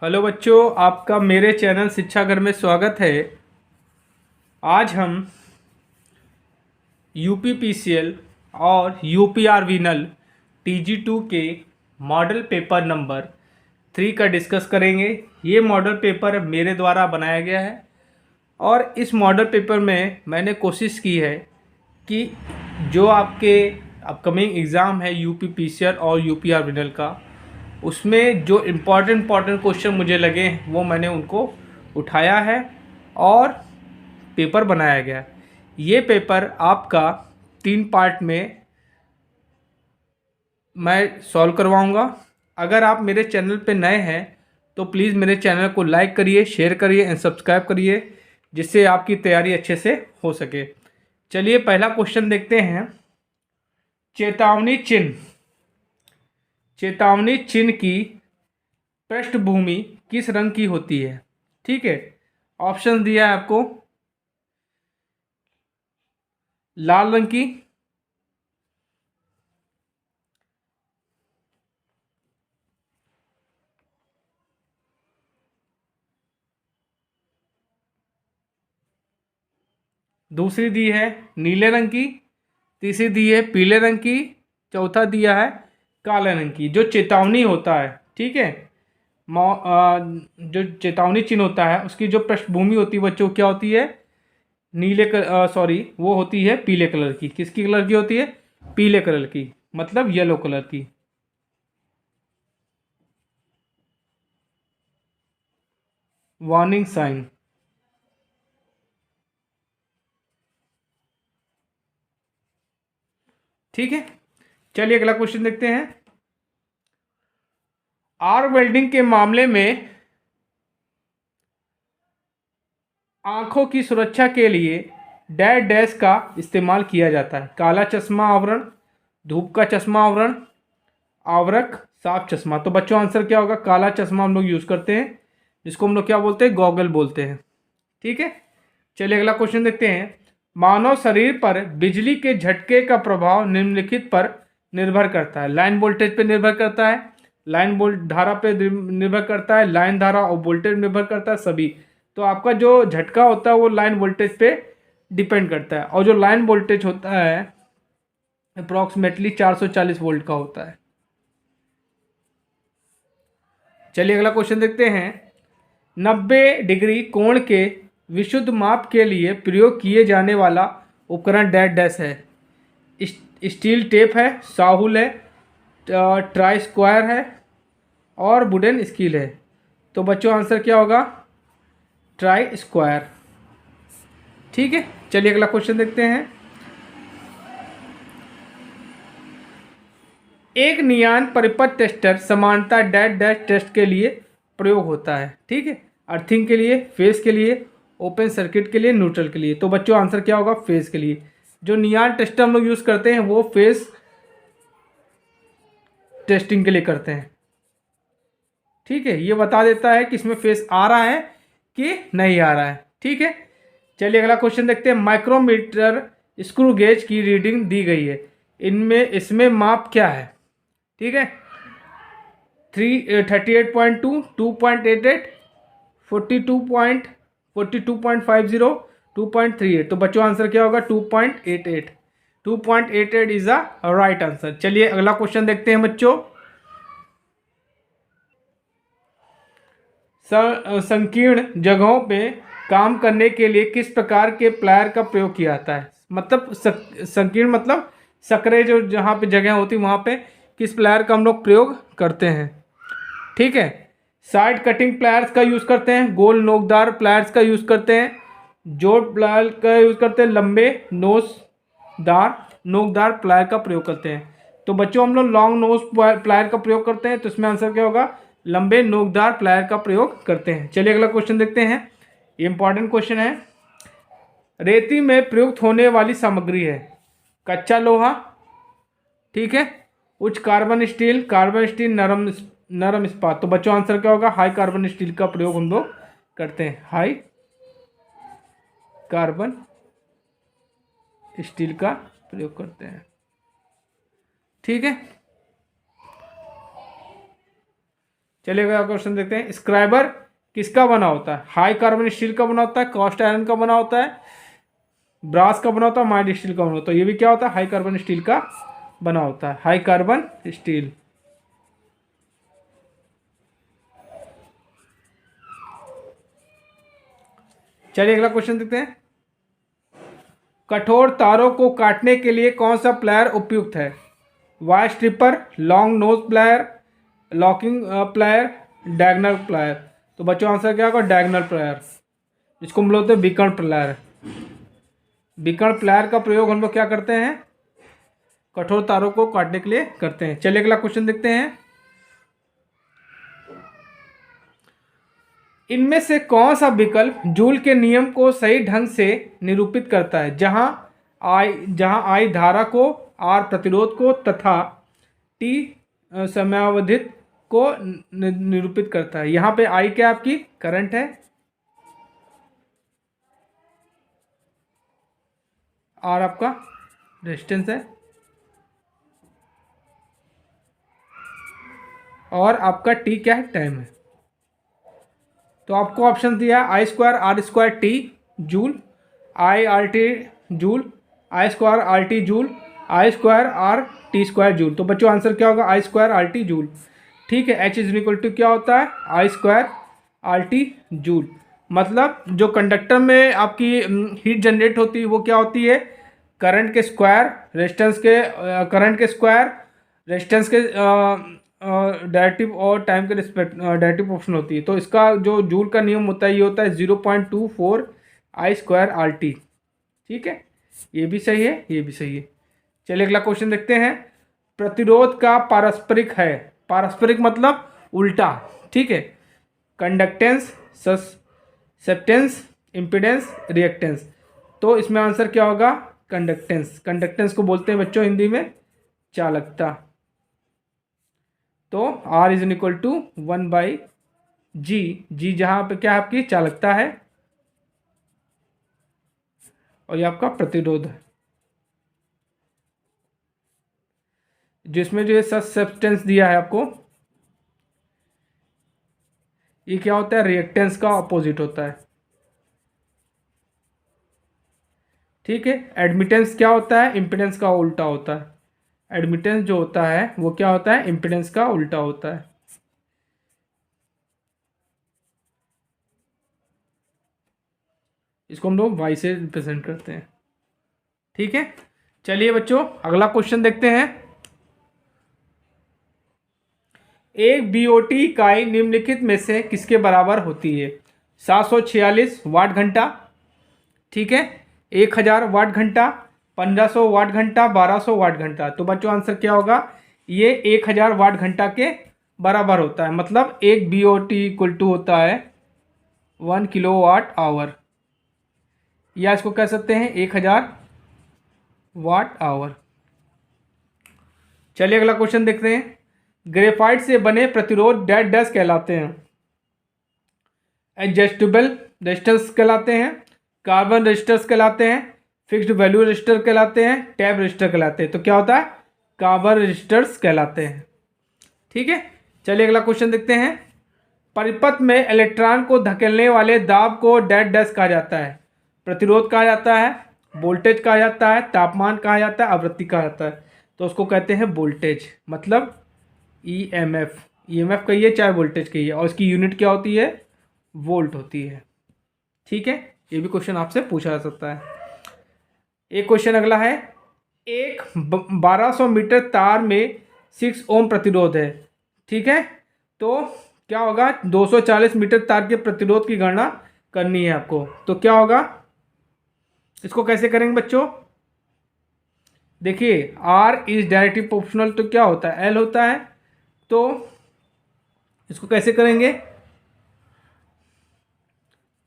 Hello बच्चों, आपका मेरे चैनल शिक्षा घर में स्वागत है। आज हम यूपीपीसीएल और यूपीआरवीनल TG2 के मॉडल पेपर नंबर 3 का डिस्कस करेंगे। ये मॉडल पेपर मेरे द्वारा बनाया गया है और इस मॉडल पेपर में मैंने कोशिश की है कि जो आपके अपकमिंग एग्ज़ाम है यूपीपीसीएल और यूपीआरवीनल का, उसमें जो इम्पॉर्टेंट क्वेश्चन मुझे लगे वो मैंने उनको उठाया है और पेपर बनाया गया। ये पेपर आपका 3 पार्ट में मैं सॉल्व करवाऊंगा। अगर आप मेरे चैनल पे नए हैं तो प्लीज़ मेरे चैनल को लाइक करिए, शेयर करिए एंड सब्सक्राइब करिए, जिससे आपकी तैयारी अच्छे से हो सके। चलिए पहला क्वेश्चन देखते हैं। चेतावनी चिन्ह चेतावनी चिन्ह की पृष्ठभूमि किस रंग की होती है? ठीक है, ऑप्शन दिया है आपको। लाल रंग की, दूसरी दी है नीले रंग की, तीसरी दी है पीले रंग की, चौथा दिया है काले रंग की। जो चेतावनी होता है, ठीक है, जो चेतावनी चिन्ह होता है उसकी जो पृष्ठभूमि होती है बच्चों क्या होती है? वो होती है पीले कलर की। किसकी कलर की होती है? पीले कलर की, मतलब येलो कलर की। Warning sign. ठीक है, चलिए अगला क्वेश्चन देखते हैं। आर्क वेल्डिंग के मामले में आंखों की सुरक्षा के लिए डैश डैश का इस्तेमाल किया जाता है। काला चश्मा आवरण, धूप का चश्मा आवरण, आवरक, साफ चश्मा। तो बच्चों आंसर क्या होगा? काला चश्मा हम लोग यूज़ करते हैं, जिसको हम लोग क्या बोलते हैं? गॉगल बोलते हैं। ठीक है, चलिए अगला क्वेश्चन देखते हैं। मानव शरीर पर बिजली के झटके का प्रभाव निम्नलिखित पर निर्भर करता है। लाइन वोल्टेज पे निर्भर करता है, लाइन वोल्ट धारा पे निर्भर करता है, लाइन धारा और वोल्टेज निर्भर करता है, सभी। तो आपका जो झटका होता है वो लाइन वोल्टेज पे डिपेंड करता है, और जो लाइन वोल्टेज होता है अप्रॉक्सीमेटली 440 वोल्ट का होता है। चलिए अगला क्वेश्चन देखते हैं। 90 डिग्री कोण के विशुद्ध माप के लिए प्रयोग किए जाने वाला उपकरण डैश डैश है। स्टील टेप है, साहुल है, ट्राई स्क्वायर है और वुडन स्केल है। तो बच्चों आंसर क्या होगा? Try square. ठीक है, चलिए अगला क्वेश्चन देखते हैं। एक नियान परिपथ टेस्टर समानता डैश डैश टेस्ट के लिए प्रयोग होता है। ठीक है, अर्थिंग के लिए, फेस के लिए, ओपन सर्किट के लिए, न्यूट्रल के लिए। तो बच्चों आंसर क्या होगा? फेस के लिए। जो नियान टेस्टर हम लोग यूज़ करते हैं वो फेस टेस्टिंग के लिए करते हैं। ठीक है, ये बता देता है कि इसमें फेस आ रहा है कि नहीं आ रहा है। ठीक है, चलिए अगला क्वेश्चन देखते हैं। माइक्रोमीटर स्क्रू गेज की रीडिंग दी गई है, इनमें इसमें माप क्या है? ठीक है, 38.2, 2.88, 42.50, 2.38। तो बच्चों आंसर क्या होगा? 2.88। 2.88 इज द राइट आंसर। चलिए अगला क्वेश्चन देखते हैं बच्चों। संकीर्ण जगहों पे काम करने के लिए किस प्रकार के प्लायर का प्रयोग किया जाता है? मतलब संकीर्ण मतलब सकरे जो जहाँ पे जगह होती है वहाँ पे किस प्लायर का हम लोग प्रयोग करते हैं? ठीक है, साइड कटिंग प्लायर्स का यूज़ करते हैं, गोल नोकदार प्लायर्स का यूज़ करते हैं, जोड़ प्लायर का यूज़ करते हैं, लंबे नोकदार प्लायर का प्रयोग करते हैं। तो बच्चों हम लोग लॉन्ग नोज प्लायर का प्रयोग करते हैं, तो इसमें आंसर क्या होगा? लंबे नोकदार प्लायर का प्रयोग करते हैं। चलिए अगला क्वेश्चन देखते हैं, ये इंपॉर्टेंट क्वेश्चन है। रेती में प्रयुक्त होने वाली सामग्री है कच्चा लोहा, ठीक है, उच्च कार्बन स्टील, नरम इस्पात। तो बच्चों आंसर क्या होगा? हाई कार्बन स्टील का प्रयोग हम लोग करते हैं, हाई कार्बन स्टील का प्रयोग करते हैं। ठीक है, चलिए अगला क्वेश्चन देखते हैं। स्क्राइबर किसका बना होता है? हाई कार्बन स्टील का बना होता है, कास्ट आयरन का बना होता है, ब्रास का बना होता है, माइल्ड स्टील का बना होता है। ये भी क्या होता है? हाई कार्बन स्टील का बना होता है, हाई कार्बन स्टील। चलिए अगला क्वेश्चन देखते हैं। कठोर तारों को काटने के लिए कौन सा प्लायर उपयुक्त है? Wire stripper, long nose plier, locking plier, diagonal plier. तो बच्चों आंसर क्या होगा? डायगोनल प्लायर, जिसको हम बोलते हैं विकर्ण प्लायर। विकर्ण प्लायर का प्रयोग हम लोग क्या करते हैं? कठोर तारों को काटने के लिए करते हैं। चलिए अगला क्वेश्चन देखते हैं। इनमें से कौन सा विकल्प जूल के नियम को सही ढंग से निरूपित करता है? जहां आई धारा को, आर प्रतिरोध को तथा टी समयावधित को निरूपित करता है। यहाँ पे आई क्या आपकी? करंट है, आर आपका रेजिस्टेंस है, और आपका टी क्या है? टाइम है। तो आपको ऑप्शन दिया I square R square T joule, I R T joule, I square R T joule, I square R T square joule. तो बच्चों आंसर क्या होगा? I square R T joule. ठीक है, एच इज इक्वल टू क्या होता है? I square R T joule. मतलब जो कंडक्टर में आपकी हीट जनरेट होती है वो क्या होती है? करंट के स्क्वायर रेजिस्टेंस के, करंट के स्क्वायर रेजिस्टेंस के डायरेक्टिव और टाइम के रिस्पेक्ट डायरेक्टिव प्रोपोर्शन होती है। तो इसका जो जूल का नियम होता है ये होता है 0.24 आई स्क्वायर आर टी। ठीक है, ये भी सही है, ये भी सही है। चलिए अगला क्वेश्चन देखते हैं। प्रतिरोध का पारस्परिक है। पारस्परिक मतलब उल्टा। ठीक है, कंडक्टेंस, ससेप्टेंस, इम्पिडेंस, रिएक्टेंस। तो इसमें आंसर क्या होगा? कंडक्टेंस। कंडक्टेंस को बोलते हैं बच्चों हिंदी में चालकता। तो R is equal to 1/G। जी जहाँ पे क्या आपकी चालकता है और ये आपका प्रतिरोध है। जिसमें जो ससेप्टेंस दिया है आपको, ये क्या होता है? रिएक्टेंस का अपोजिट होता है। ठीक है, एडमिटेंस क्या होता है? इम्पिडेंस का उल्टा होता है। एडमिटेंस जो होता है वो क्या होता है? इम्पिडेंस का उल्टा होता है। इसको हम लोग वाई से रिप्रेजेंट करते हैं। ठीक है, चलिए बच्चों अगला क्वेश्चन देखते हैं। एक बीओटी इकाई निम्नलिखित में से किसके बराबर होती है? 746 वाट घंटा, ठीक है, 1000 वाट घंटा, 1500 वाट घंटा, 1200 वाट घंटा। तो बच्चों आंसर क्या होगा? ये 1000 वाट घंटा के बराबर होता है। मतलब एक बीओटी इक्वल टू होता है 1 किलोवाट आवर, या इसको कह सकते हैं 1000 वाट आवर। चलिए अगला क्वेश्चन देखते हैं। ग्रेफाइट से बने प्रतिरोध डैश डैश कहलाते हैं? एडजस्टेबल रेजिस्टेंस कहलाते हैं, कार्बन रेजिस्टर्स कहलाते हैं, फिक्स्ड वैल्यू रेजिस्टर कहलाते हैं, टैब रेजिस्टर कहलाते हैं। तो क्या होता है? कार्बन रेजिस्टर्स कहलाते हैं। ठीक है, चलिए अगला क्वेश्चन देखते हैं। परिपथ में इलेक्ट्रॉन को धकेलने वाले दाब को डैश डैश कहा जाता है? प्रतिरोध कहा जाता है, वोल्टेज कहा जाता है, तापमान कहा जाता है, आवृत्ति कहा जाता है। तो उसको कहते हैं वोल्टेज, मतलब ईएमएफ। ईएमएफ कहिए चाहे वोल्टेज कहिए, और इसकी यूनिट क्या होती है? वोल्ट होती है। ठीक है, ये भी क्वेश्चन आपसे पूछा जा सकता है। एक क्वेश्चन अगला है। एक 1200 मीटर तार में 6 ओम प्रतिरोध है। ठीक है, तो क्या होगा? 240 मीटर तार के प्रतिरोध की गणना करनी है आपको। तो क्या होगा? इसको कैसे करेंगे बच्चों? देखिए, R इज डायरेक्टली प्रोपोर्शनल, तो क्या होता है? L होता है। तो इसको कैसे करेंगे?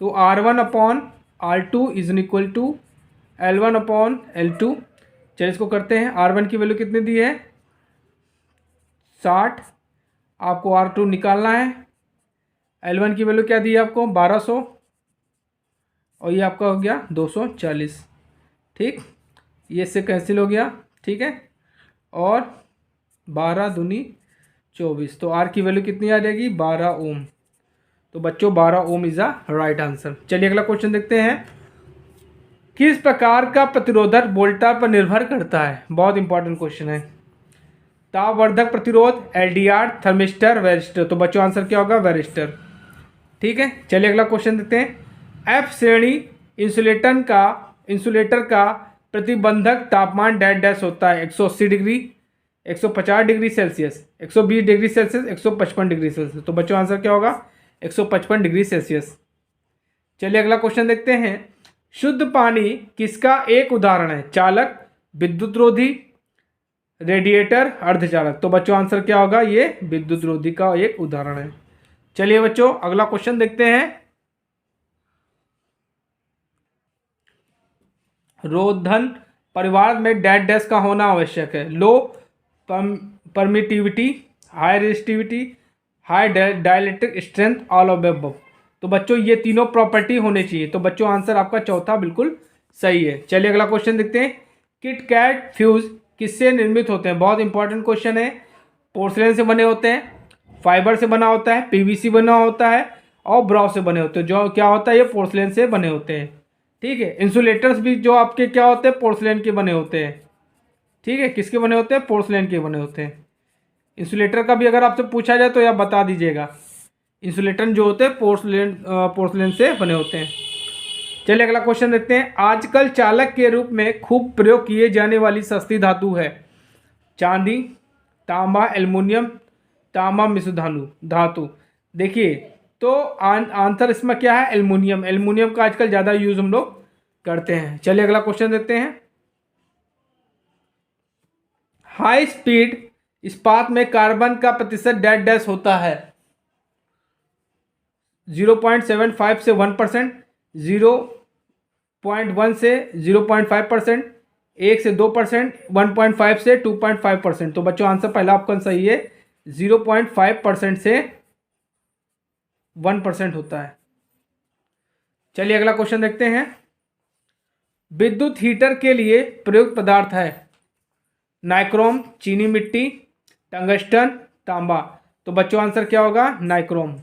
तो R1/R2 is equal to L1/L2। चलिए इसको करते हैं। R1 की वैल्यू कितनी दी है? 60। आपको R2 निकालना है। L1 की वैल्यू क्या दी है आपको? 1200, और ये आपका हो गया 240। ठीक, ये इससे कैंसिल हो गया। ठीक है, और 12 दूनी 24। तो आर की वैल्यू कितनी आ जाएगी? 12 ओम। तो बच्चों 12 ओम इज अ राइट आंसर। चलिए अगला क्वेश्चन देखते हैं। किस प्रकार का प्रतिरोधक वोल्टा पर निर्भर करता है? बहुत इंपॉर्टेंट क्वेश्चन है। तापवर्धक प्रतिरोध, एलडीआर, थर्मिस्टर, वेरिस्टर। तो बच्चों आंसर क्या होगा? वेरिस्टर। ठीक है, चलिए अगला क्वेश्चन देखते हैं। एफ श्रेणी इंसुलेटर का प्रतिबंधक तापमान डैश डैश होता है। 180 degree, 150 degree Celsius, 120 degree Celsius, 155 degree Celsius. तो बच्चों आंसर क्या होगा? 155 डिग्री सेल्सियस। चलिए अगला क्वेश्चन देखते हैं। शुद्ध पानी किसका एक उदाहरण है? चालक, विद्युत रोधी, रेडिएटर, अर्धचालक। तो बच्चों आंसर क्या होगा? ये विद्युत रोधी का एक उदाहरण है। चलिए बच्चों अगला क्वेश्चन देखते हैं। रोधन परिवार में डैश डैश का होना आवश्यक है। Low permittivity, high resistivity, high dielectric strength, all of the above. तो बच्चों ये तीनों प्रॉपर्टी होनी चाहिए। तो बच्चों आंसर आपका चौथा बिल्कुल सही है। चलिए अगला क्वेश्चन देखते हैं। किट कैट फ्यूज किससे निर्मित होते हैं? बहुत इंपॉर्टेंट क्वेश्चन है। पोर्सलेन से बने होते हैं, फाइबर से बना होता है, पीवीसी बना होता है और ब्रॉ से बने होते हैं। जो क्या होता है? ये पोर्सलेन से बने होते हैं। ठीक है, इंसुलेटर्स भी जो आपके क्या होते हैं? पोर्सलेन के बने होते हैं। ठीक है, किसके बने होते हैं? पोर्सलेन के बने होते हैं। इंसुलेटर का भी अगर आपसे पूछा जाए तो आप बता दीजिएगा। इंसुलेटर जो होते हैं पोर्सलेन से बने होते हैं। चलिए अगला क्वेश्चन देखते हैं। आजकल चालक के रूप में खूब प्रयोग किए जाने वाली सस्ती धातु है। चांदी, तांबा, एल्युमिनियम, तांबा मिश्र धातु। देखिए तो आंसर इसमें क्या है? एल्युमिनियम। एल्युमिनियम का आजकल ज़्यादा यूज हम लोग करते हैं। चलिए अगला क्वेश्चन देखते हैं। हाई स्पीड इस्पात में कार्बन का प्रतिशत डैश डैश होता है। 0.75 से 1%, 0.1 से 0.5%, 1 से 2%, 1.5 से 2.5%। तो बच्चों आंसर पहला ऑप्शन सही है। 0.5% से 1% होता है। चलिए अगला क्वेश्चन देखते हैं। विद्युत हीटर के लिए प्रयुक्त पदार्थ है। नाइक्रोम, चीनी मिट्टी, टंगस्टन, तांबा। तो बच्चों आंसर क्या होगा? Nichrome.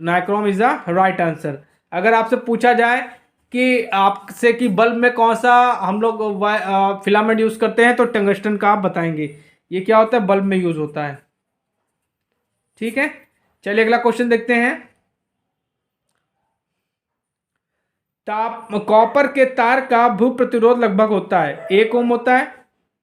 Nichrome is the right answer. अगर आपसे पूछा जाए कि आपसे कि बल्ब में कौन सा हम लोग फिलामेंट यूज करते हैं तो टंगस्टन का आप बताएंगे। ये क्या होता है? बल्ब में यूज होता है। ठीक है, चलिए अगला क्वेश्चन देखते हैं। कॉपर के तार का भू प्रतिरोध लगभग होता है। 1 ओम होता है,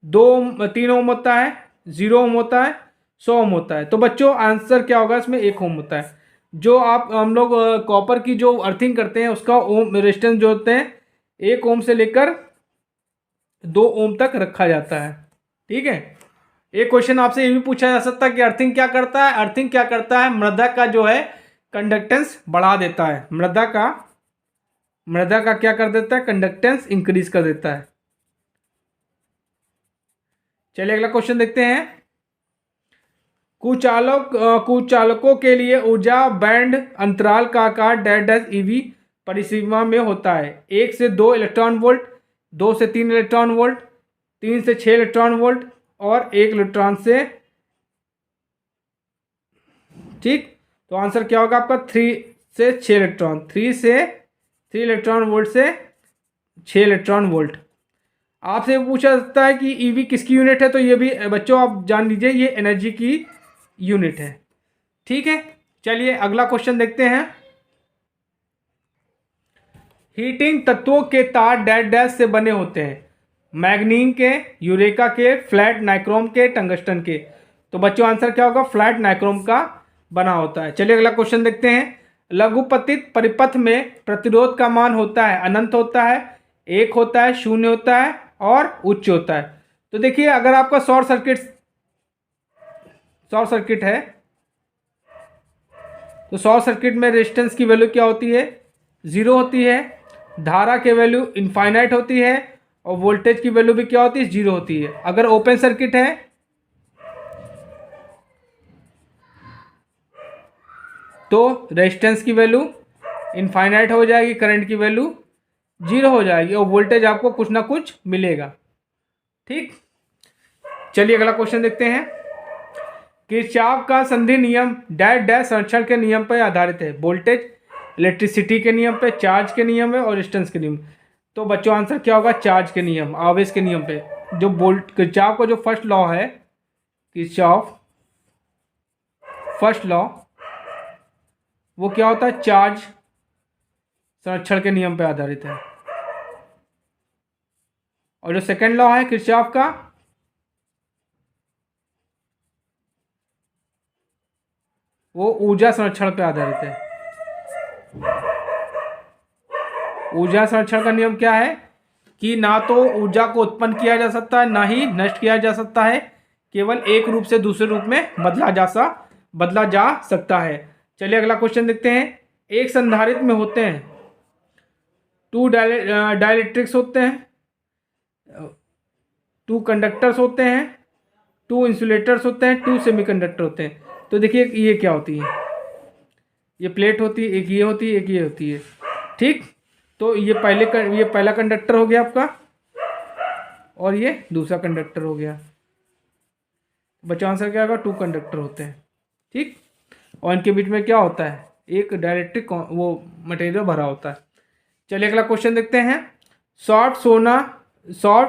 3 ओम होता है, 0 ओम होता है, 100 ओम होता है। तो बच्चों आंसर क्या होगा? इसमें 1 ओम होता है। जो हम लोग कॉपर की जो अर्थिंग करते हैं उसका ओम रेजिस्टेंस जो होते हैं 1 ओम से लेकर 2 ओम तक रखा जाता है। ठीक है, एक क्वेश्चन आपसे ये भी पूछा जा सकता है कि अर्थिंग क्या करता है? अर्थिंग क्या करता है? मृदा का जो है कंडक्टेंस बढ़ा देता है। मृदा का क्या कर देता है? कंडक्टेंस इंक्रीज कर देता है। चलिए अगला क्वेश्चन देखते हैं। कुचालकों के लिए ऊर्जा बैंड अंतराल का आकार डैश डैश ईवी परिसीमा में होता है। 1 से 2 इलेक्ट्रॉन वोल्ट, 2 से 3 इलेक्ट्रॉन वोल्ट, 3 से 6 इलेक्ट्रॉन वोल्ट और 1 इलेक्ट्रॉन से। ठीक, तो आंसर क्या होगा आपका? 3 से 6 इलेक्ट्रॉन। 3 इलेक्ट्रॉन वोल्ट से 6 इलेक्ट्रॉन वोल्ट। आपसे पूछा जाता है कि ईवी किसकी यूनिट है? तो ये भी बच्चों आप जान लीजिए, ये एनर्जी की यूनिट है। ठीक है, चलिए अगला क्वेश्चन देखते हैं। हीटिंग तत्वों के तार डैश डैश से बने होते हैं। मैग्नीन के, यूरेका के, फ्लैट नाइक्रोम के, टंगस्टन के। तो बच्चों आंसर क्या होगा? फ्लैट नाइक्रोम का बना होता है। चलिए अगला क्वेश्चन देखते हैं। लघुपतित परिपथ में प्रतिरोध का मान होता है। अनंत होता है, 1 होता है, 0 होता है और उच्च होता है। तो देखिए अगर आपका शॉर्ट सर्किट है तो शॉर्ट सर्किट में रेजिस्टेंस की वैल्यू क्या होती है? 0 होती है। धारा की वैल्यू इनफाइनाइट होती है और वोल्टेज की वैल्यू भी क्या होती है? 0 होती है। अगर ओपन सर्किट है तो रेजिस्टेंस की वैल्यू इनफाइनाइट हो जाएगी, करंट की वैल्यू 0 हो जाएगी और वोल्टेज आपको कुछ ना कुछ मिलेगा। ठीक, चलिए अगला क्वेश्चन देखते हैं। किरचॉफ का संधि नियम डैश डैश संरक्षण के नियम पर आधारित है। वोल्टेज, इलेक्ट्रिसिटी के नियम पे, चार्ज के नियम है और डिस्टेंस के नियम। तो बच्चों आंसर क्या होगा? चार्ज के नियम, आवेश के नियम पे। जो किरचॉफ का जो फर्स्ट लॉ है, किरचॉफ फर्स्ट लॉ, वो क्या होता है? चार्ज संरक्षण के नियम पे आधारित है। और जो सेकंड लॉ है किरचॉफ का, वो ऊर्जा संरक्षण पे आधारित है। ऊर्जा संरक्षण का नियम क्या है कि ना तो ऊर्जा को उत्पन्न किया जा सकता है, ना ही नष्ट किया जा सकता है, केवल एक रूप से दूसरे रूप में बदला जा सकता है। चलिए अगला क्वेश्चन देखते हैं। एक संधारित्र में होते हैं 2 डाइलेक्ट्रिक्स होते हैं, 2 कंडक्टर्स होते हैं, 2 इंसुलेटर्स होते हैं, 2 सेमीकंडक्टर होते हैं। तो देखिए ये क्या होती है? ये प्लेट होती है, एक ये होती है, एक ये होती है। ठीक, तो ये पहला कंडक्टर हो गया आपका और ये दूसरा कंडक्टर हो गया। बच्चा आंसर क्या होगा? 2 कंडक्टर होते हैं। ठीक, और इनके बीच में क्या होता है? एक डाइलेक्ट्रिक वो मटेरियल भरा होता है। चलिए अगला क्वेश्चन देखते हैं। शॉर्ट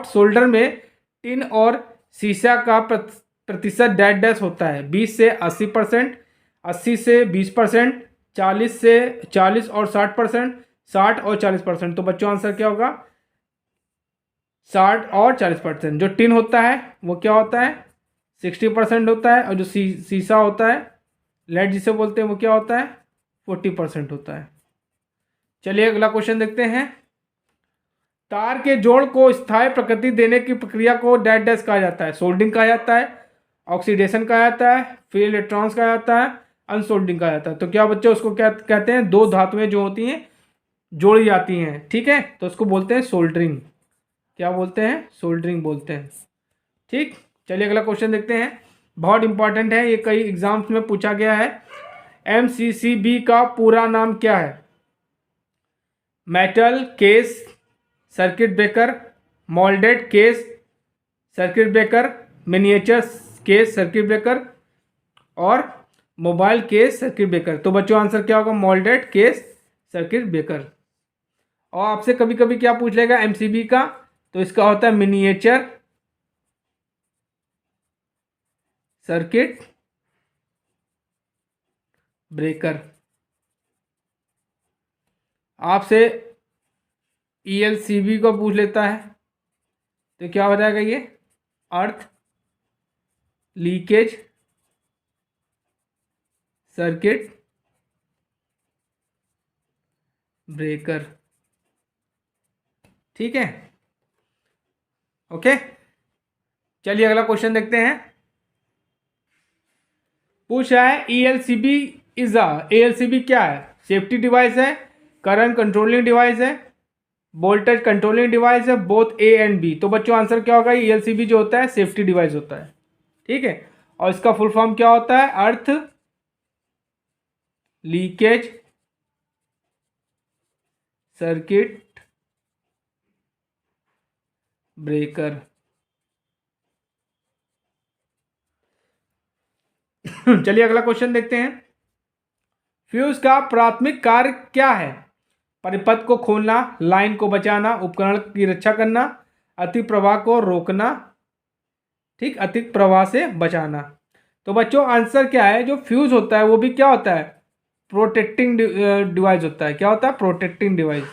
सोल्डर में टिन और सीसा का प्रतिशत डैश डैश होता है। 20 से 80%, 80 से 20%, 40 और 60%, 60 और 40%। तो बच्चों आंसर क्या होगा? 60 और 40%। जो टिन होता है वो क्या होता है? 60% होता है, और जो सीसा होता है, लेड जिसे बोलते हैं, वो क्या होता है? 40% होता है। चलिए अगला क्वेश्चन देखते हैं। तार के जोड़ को स्थायी प्रकृति देने की प्रक्रिया को डैश डैश कहा जाता है। सोल्डिंग कहा जाता है, ऑक्सीडेशन कहा जाता है, फ्री इलेक्ट्रॉन्स कहा जाता है, अनसोल्डिंग कहा जाता है। तो क्या बच्चों उसको क्या कहते हैं? 2 धातुएं जो होती हैं जोड़ी जाती हैं, ठीक है, तो उसको बोलते हैं सोल्डरिंग। क्या बोलते हैं? सोल्डरिंग बोलते हैं। ठीक, चलिए अगला क्वेश्चन देखते हैं। बहुत इंपॉर्टेंट है, ये कई एग्जाम्स में पूछा गया है। MCCB का पूरा नाम क्या है? Metal case circuit breaker, moulded case circuit breaker, miniature case circuit breaker और मोबाइल केस सर्किट ब्रेकर। तो बच्चों आंसर क्या होगा? Moulded case circuit breaker. और आपसे कभी कभी क्या पूछ लेगा MCB का, तो इसका होता है मिनिएचर सर्किट ब्रेकर। आपसे ELCB को पूछ लेता है, तो क्या हो जाएगा? ये अर्थ लीकेज सर्किट ब्रेकर। ठीक है, ओके। चलिए अगला क्वेश्चन देखते हैं। पूछ रहा है ALCB क्या है? सेफ्टी डिवाइस है, करंट कंट्रोलिंग डिवाइस है, वोल्टेज कंट्रोलिंग डिवाइस है, बोथ A एंड B। तो बच्चों आंसर क्या होगा? ELCB जो होता है सेफ्टी डिवाइस होता है। ठीक है, और इसका फुल फॉर्म क्या होता है? अर्थ लीकेज सर्किट ब्रेकर। चलिए अगला क्वेश्चन देखते हैं। फ्यूज का प्राथमिक कार्य क्या है? परिपथ को खोलना, लाइन को बचाना, उपकरण की रक्षा करना, अति प्रवाह को रोकना, ठीक, अति प्रवाह से बचाना। तो बच्चों आंसर क्या है? जो फ्यूज होता है वो भी क्या होता है? प्रोटेक्टिंग डिवाइस होता है। क्या होता है? Protecting device.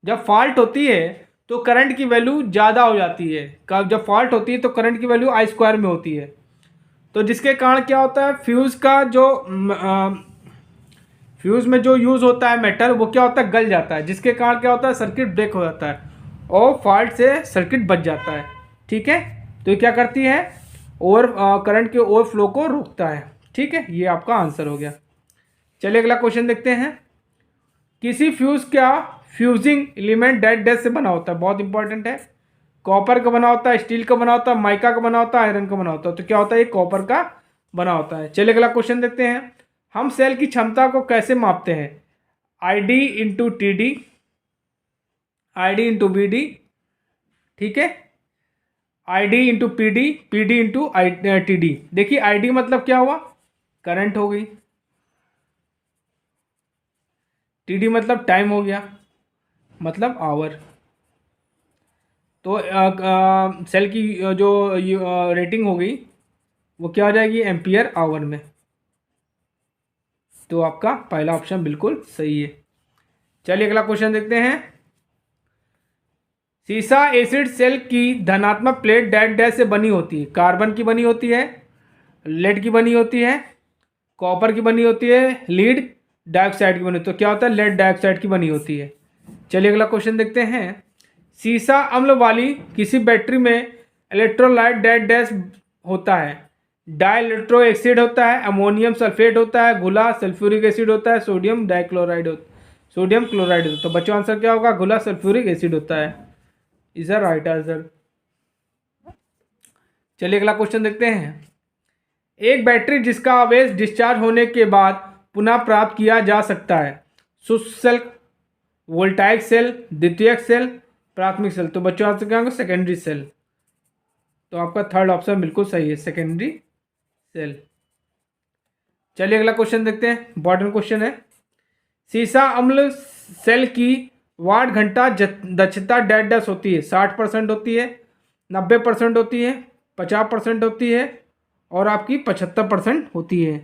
जब फॉल्ट होती है तो करंट की वैल्यू ज़्यादा हो जाती है। जब फॉल्ट होती है तो करंट की वैल्यू I² में होती है। तो जिसके कारण क्या होता है? फ्यूज़ का जो फ्यूज़ में जो यूज़ होता है मेटल, वो क्या होता है? गल जाता है, जिसके कारण क्या होता है? सर्किट ब्रेक हो जाता है और फॉल्ट से सर्किट बच जाता है। ठीक है, तो ये क्या करती है? करंट के ओवरफ्लो को रोकता है। ठीक है, ये आपका आंसर हो गया। चलिए अगला क्वेश्चन देखते हैं। किसी फ्यूज़ का फ्यूजिंग एलिमेंट डैश डैश से बना होता है। बहुत इंपॉर्टेंट है। कॉपर का बना होता है, स्टील का बना होता है, माइका का बना होता है, आयरन का बना होता है। तो क्या होता है? ये कॉपर का बना होता है। चलिए अगला क्वेश्चन देखते हैं। हम सेल की क्षमता को कैसे मापते हैं? ID into TD, ID into BD, ठीक है, I D into P D, P D into I T D. देखिए आई डी मतलब क्या हुआ, करंट हो गई, टी डी मतलब टाइम हो गया, मतलब आवर। तो सेल की जो रेटिंग हो गई वो क्या हो जाएगी, एम्पियर आवर में। तो आपका पहला ऑप्शन बिल्कुल सही है। चलिए अगला क्वेश्चन देखते हैं। सीसा एसिड सेल की धनात्मक प्लेट डैश डैश से बनी होती है। कार्बन की बनी होती है, लेड की बनी होती है, कॉपर की बनी होती है, लीड डाइऑक्साइड की बनी होती है। तो क्या होता है, लेड डाइऑक्साइड की बनी होती है। चलिए अगला क्वेश्चन देखते हैं। सीसा अम्ल वाली किसी बैटरी में इलेक्ट्रोलाइट डैश डैश होता है। डाई इलेक्ट्रो एसिड होता है, अमोनियम सल्फेट होता है, घुला सल्फ्यूरिक एसिड होता है, सोडियम डाइक्लोराइड सोडियम क्लोराइड होता है। तो बच्चों आंसर क्या होगा, घुला सल्फ्यूरिक एसिड होता है, इज अ राइट आंसर। चलिए अगला क्वेश्चन देखते हैं। एक बैटरी जिसका आवेश डिस्चार्ज होने के बाद पुनः प्राप्त किया जा सकता है। शुष्क सेल, वोल्टाइक सेल, द्वितीयक सेल, प्राथमिक सेल। तो बच्चों आंसर क्या होगा, सेकेंडरी सेल। तो आपका थर्ड ऑप्शन बिल्कुल सही है, सेकेंडरी सेल। चलिए अगला क्वेश्चन देखते हैं, इंपॉर्टेंट क्वेश्चन है। सीसा अम्ल सेल की वाट घंटा दक्षता डैश डैश होती है। 60% होती है, 90% होती है, 50% होती है और आपकी 75% होती है।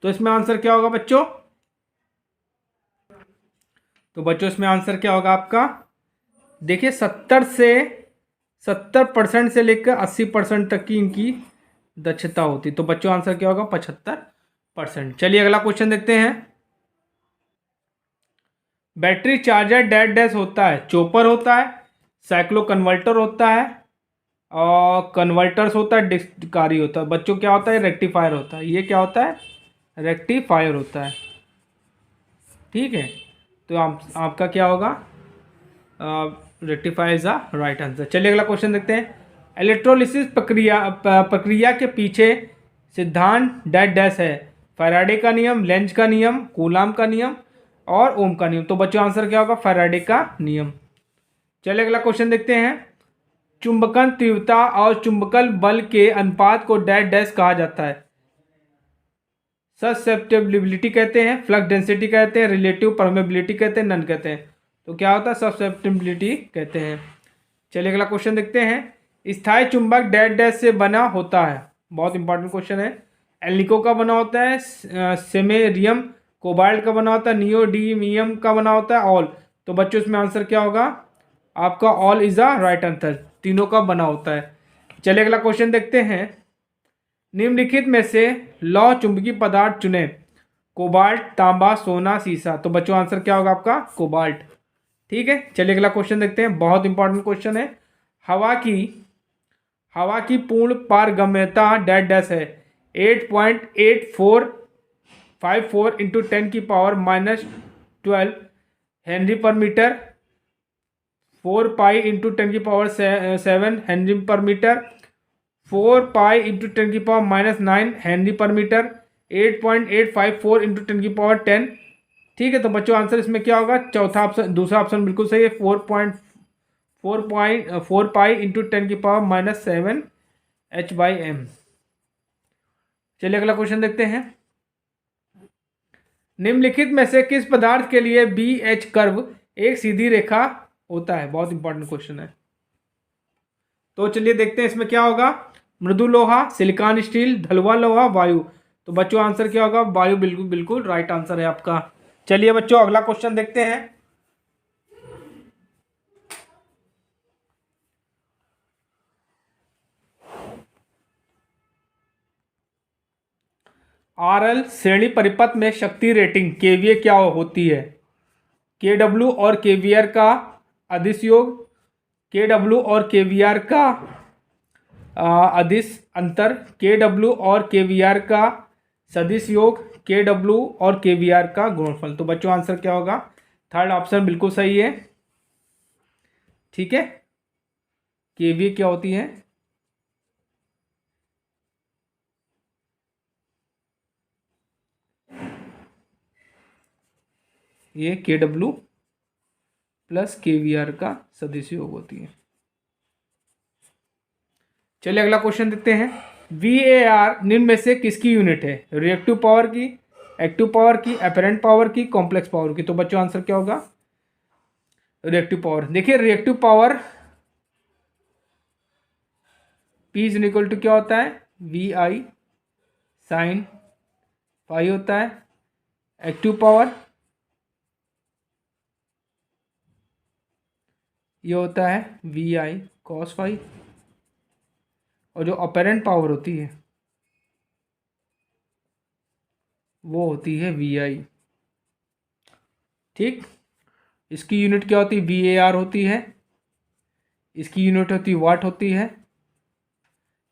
तो इसमें आंसर क्या होगा बच्चों, तो बच्चों इसमें आंसर क्या होगा आपका, देखिए 70% से लेकर 80% तक की इनकी दक्षता होती। तो बच्चों आंसर क्या होगा, 75%। चलिए अगला क्वेश्चन देखते हैं। बैटरी चार्जर डैश डैश होता है। चोपर होता है, साइक्लो कन्वर्टर होता है और कन्वर्टर्स होता है, डिस्कारी होता है। बच्चों क्या होता है, रेक्टिफायर होता है। ये क्या होता है, रेक्टिफायर होता है। ठीक है, तो आपका क्या होगा, rectifier is a right answer. चलिए अगला क्वेश्चन देखते हैं। इलेक्ट्रोलिसिस प्रक्रिया के पीछे सिद्धांत डैश डैश है। फैराडे का नियम, लेंज का नियम, कूलाम का नियम और ओम का नियम। तो बच्चों आंसर क्या होगा, फैराडे का नियम। चलिए अगला क्वेश्चन देखते हैं। चुंबकन तीव्रता और चुंबकल बल के अनुपात को डैश डैश कहा जाता है। ससेप्टेबिलिटी कहते हैं, फ्लक्स डेंसिटी कहते हैं, रिलेटिव परमेबिलिटी कहते हैं, नन कहते हैं। तो क्या होता है, ससेप्टेबिलिटी कहते हैं। चलिए अगला क्वेश्चन देखते हैं। स्थायी चुंबक डैश डैश से बना होता है। बहुत इंपॉर्टेंट क्वेश्चन है। एल्निको का बना होता है, सेमेरियम कोबाल्ट का बना होता है, नियोडीमियम का बना होता है, ऑल। तो बच्चों इसमें आंसर क्या होगा आपका, all is a right answer, तीनों का बना होता है। चलिए अगला क्वेश्चन देखते हैं। निम्नलिखित में से लौह चुंबकीय पदार्थ चुने। कोबाल्ट, तांबा, सोना, सीसा। तो बच्चों आंसर क्या होगा आपका, कोबाल्ट। ठीक है, चलिए अगला क्वेश्चन देखते हैं, बहुत इंपॉर्टेंट क्वेश्चन है। हवा की हवा की पूर्ण पारगम्यता डैश डैश है। 8.8454 इंटू 10⁻⁻12 हेनरी पर मीटर, 4 पाई इंटू 10⁻7 हेनरी पर मीटर, 4 पाई इंटू 10⁻⁻9 हेनरी पर मीटर, 8.854 इंटू 10⁻10। ठीक है, तो बच्चों आंसर इसमें क्या होगा, चौथा ऑप्शन, दूसरा ऑप्शन बिल्कुल सही है, 4 पाई इंटू 10⁻⁻7 H/m। चलिए अगला क्वेश्चन देखते हैं। निम्नलिखित में से किस पदार्थ के लिए बी एच कर्व एक सीधी रेखा होता है। बहुत इंपॉर्टेंट क्वेश्चन है। तो चलिए देखते हैं इसमें क्या होगा, मृदु लोहा, सिलिकॉन स्टील, ढलुआ लोहा, वायु। तो बच्चों आंसर क्या होगा, वायु बिल्कुल बिल्कुल राइट आंसर है आपका। चलिए बच्चों अगला क्वेश्चन देखते हैं। आरएल श्रेणी परिपथ में शक्ति रेटिंग केवीए क्या होती है। केडब्ल्यू और केवीआर का अदिश योग, केडब्ल्यू और केवीआर का अदिश अंतर, केडब्ल्यू और केवीआर का सदिश योग, केडब्ल्यू और केवीआर का गुणनफल। तो बच्चों आंसर क्या होगा, थर्ड ऑप्शन बिल्कुल सही है। ठीक है, केवीए क्या होती है, ये केडब्ल्यू प्लस केवीआर का सदिश योग होती है। चलिए अगला क्वेश्चन देखते हैं। VAR निम्न में से किसकी यूनिट है? रिएक्टिव पावर की, एक्टिव पावर की, अपरेंट पावर की, कॉम्प्लेक्स पावर की। तो बच्चों आंसर क्या होगा? Reactive power. देखिए reactive power P is equal to क्या होता है? VI साइन फाई होता है। एक्टिव पावर ये होता है VI कॉस फाई। और जो अपरेंट पावर होती है वो होती है VI। ठीक, इसकी यूनिट क्या होती है? VAR होती है। इसकी यूनिट होती है वाट होती है।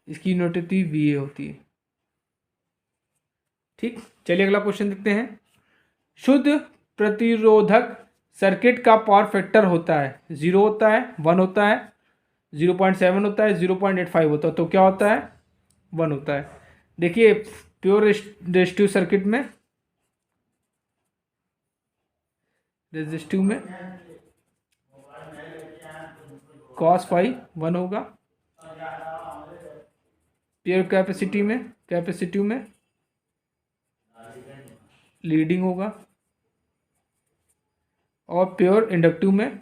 इसकी यूनिट होती है VA होती है। ठीक, चलिए अगला क्वेश्चन देखते हैं। शुद्ध प्रतिरोधक सर्किट का पावर फैक्टर होता है 0 होता है, 1 होता है, 0.7 होता है, 0.85 होता है। तो क्या होता है? 1 होता है। देखिए प्योर रेजिस्टिव सर्किट में, रेजिस्टिव में कॉस फाई 1 होगा। प्योर कैपेसिटिव में लीडिंग होगा। और प्योर इंडक्टिव में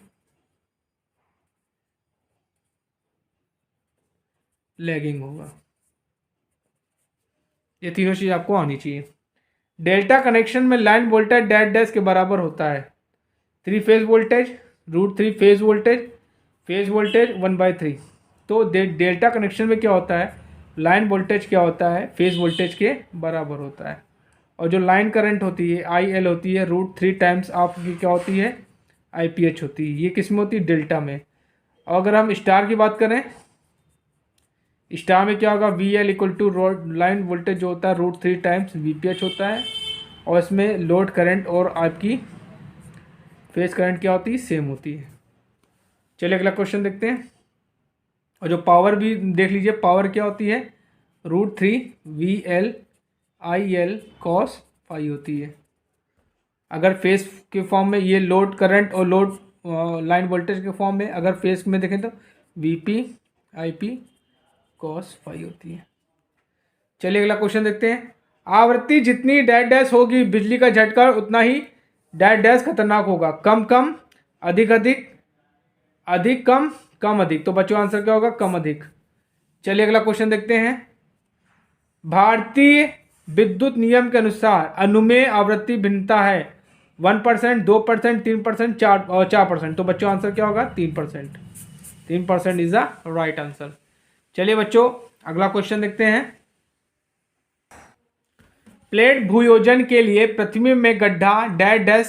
लैगिंग होगा। ये तीनों चीज़ आपको आनी चाहिए। डेल्टा कनेक्शन में लाइन वोल्टेज डैश डैश के बराबर होता है 3 फेज वोल्टेज √3 फेज वोल्टेज 1/3। तो डेल्टा कनेक्शन में क्या होता है? लाइन वोल्टेज क्या होता है? फेज वोल्टेज के बराबर होता है। और जो लाइन करंट होती है IL होती है √3 टाइम्स आपकी क्या होती है? IPH होती है। ये किस में होती है? डेल्टा में। और अगर हम स्टार की बात करें, स्टार में क्या होगा? VL equal to line voltage जो होता है √3 टाइम्स VPH होता है। और इसमें लोड करंट और आपकी फेज करंट क्या होती है? सेम होती है। चलिए अगला क्वेश्चन देखते हैं। और जो पावर भी देख लीजिए, पावर क्या होती है? √3 VL IL cos फाई होती है। अगर फेस के फॉर्म में ये लोड करंट और लोड लाइन वोल्टेज के फॉर्म में, अगर फेस में देखें तो VP IP cos फाई होती है। चलिए अगला क्वेश्चन देखते हैं। आवृत्ति जितनी डैश डैश होगी बिजली का झटका उतना ही डैश डैश खतरनाक होगा। कम कम, अधिक अधिक, अधिक कम, कम अधिक। तो बच्चों आंसर क्या होगा? कम अधिक। चलिए अगला क्वेश्चन देखते हैं। भारतीय विद्युत नियम के अनुसार अनुमेय आवृत्ति भिन्नता है 1%, 2%, 3%, 4%। तो बच्चों आंसर क्या होगा? 3%। 3% इज द राइट आंसर। चलिए बच्चों अगला क्वेश्चन देखते हैं। प्लेट भूयोजन के लिए पृथ्वी में गड्ढा डैश डैश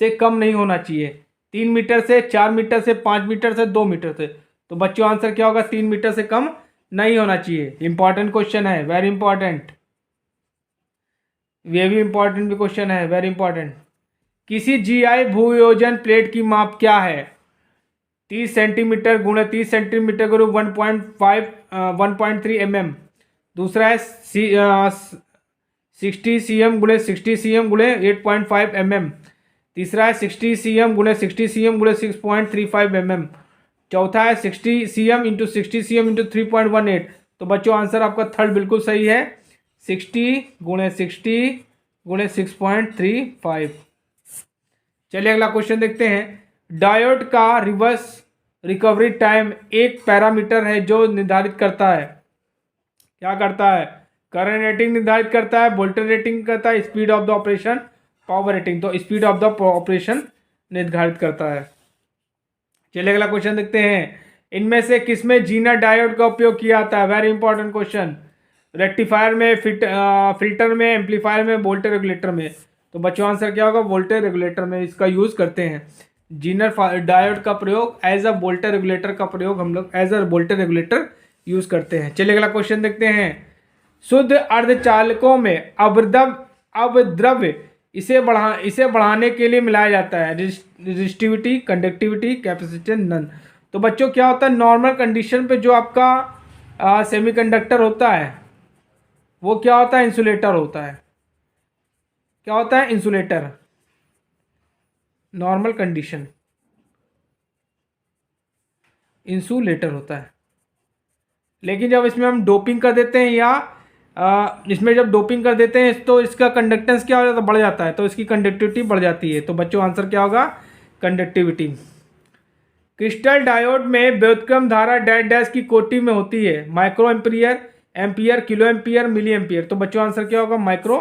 से कम नहीं होना चाहिए 3 मीटर से, 4 मीटर से, 5 मीटर से, 2 मीटर से। तो बच्चों आंसर क्या होगा? 3 मीटर से कम नहीं होना चाहिए। इंपॉर्टेंट क्वेश्चन है, वेरी इंपॉर्टेंट। ये भी इंपॉर्टेंट भी क्वेश्चन है, वेरी इंपॉर्टेंट। किसी GI भूयोजन प्लेट की माप क्या है? 30 सेंटीमीटर गुणे 30 सेंटीमीटर गुणे 1.3 mm। दूसरा है 60 cm गुणे 60 cm गुणे 8.5 mm। तीसरा है 60 cm गुणे 60 cm गुणे 6.35 mm। चौथा है 60 cm इंटू 60 cm इंटू 3.18। तो बच्चों आंसर आपका थर्ड बिल्कुल सही है, 60 गुणे 60 गुणे 6.35। चलिए अगला क्वेश्चन देखते हैं। डायोड का रिवर्स रिकवरी टाइम एक पैरामीटर है जो निर्धारित करता है, क्या करता है? करंट रेटिंग निर्धारित करता है, वोल्टेज रेटिंग करता है, speed of the operation, power rating. तो स्पीड ऑफ द ऑपरेशन निर्धारित करता है। चलिए अगला क्वेश्चन देखते हैं। इनमें से किसमें जीनर डायोड का उपयोग किया जाता है? Very important question. रेक्टिफायर में, फिल्टर में, एम्पलीफायर में, वोल्टेज रेगुलेटर में। तो बच्चों आंसर क्या होगा? वोल्टेज रेगुलेटर में इसका यूज करते हैं। जीनर डायोड का प्रयोग एज अ वोल्टेज रेगुलेटर का प्रयोग हम लोग as a voltage regulator use करते हैं। चलिए अगला क्वेश्चन देखते हैं। शुद्ध अर्धचालकों में अवद्रव्य इसे बढ़ाने के लिए मिलाया जाता है रेजिस्टिविटी, कंडक्टिविटी, कैपेसिटेंस, नन। तो बच्चों क्या होता है? नॉर्मल कंडीशन पे जो आपका सेमीकंडक्टर होता है वो क्या होता है? इंसुलेटर होता है। क्या होता है? इंसुलेटर। नॉर्मल कंडीशन इंसुलेटर होता है। लेकिन जब इसमें हम डोपिंग कर देते हैं या इसमें जब डोपिंग कर देते हैं तो इसका कंडक्टेंस क्या हो जाता है, बढ़ जाता है, तो इसकी कंडक्टिविटी बढ़ जाती है। तो बच्चों आंसर क्या होगा, कंडक्टिविटी। क्रिस्टल डायोड में व्युत्क्रम धारा डैश डैश की कोटि में होती है, micro ampere, ampere, kilo ampere, milli ampere. तो बच्चों आंसर क्या होगा, माइक्रो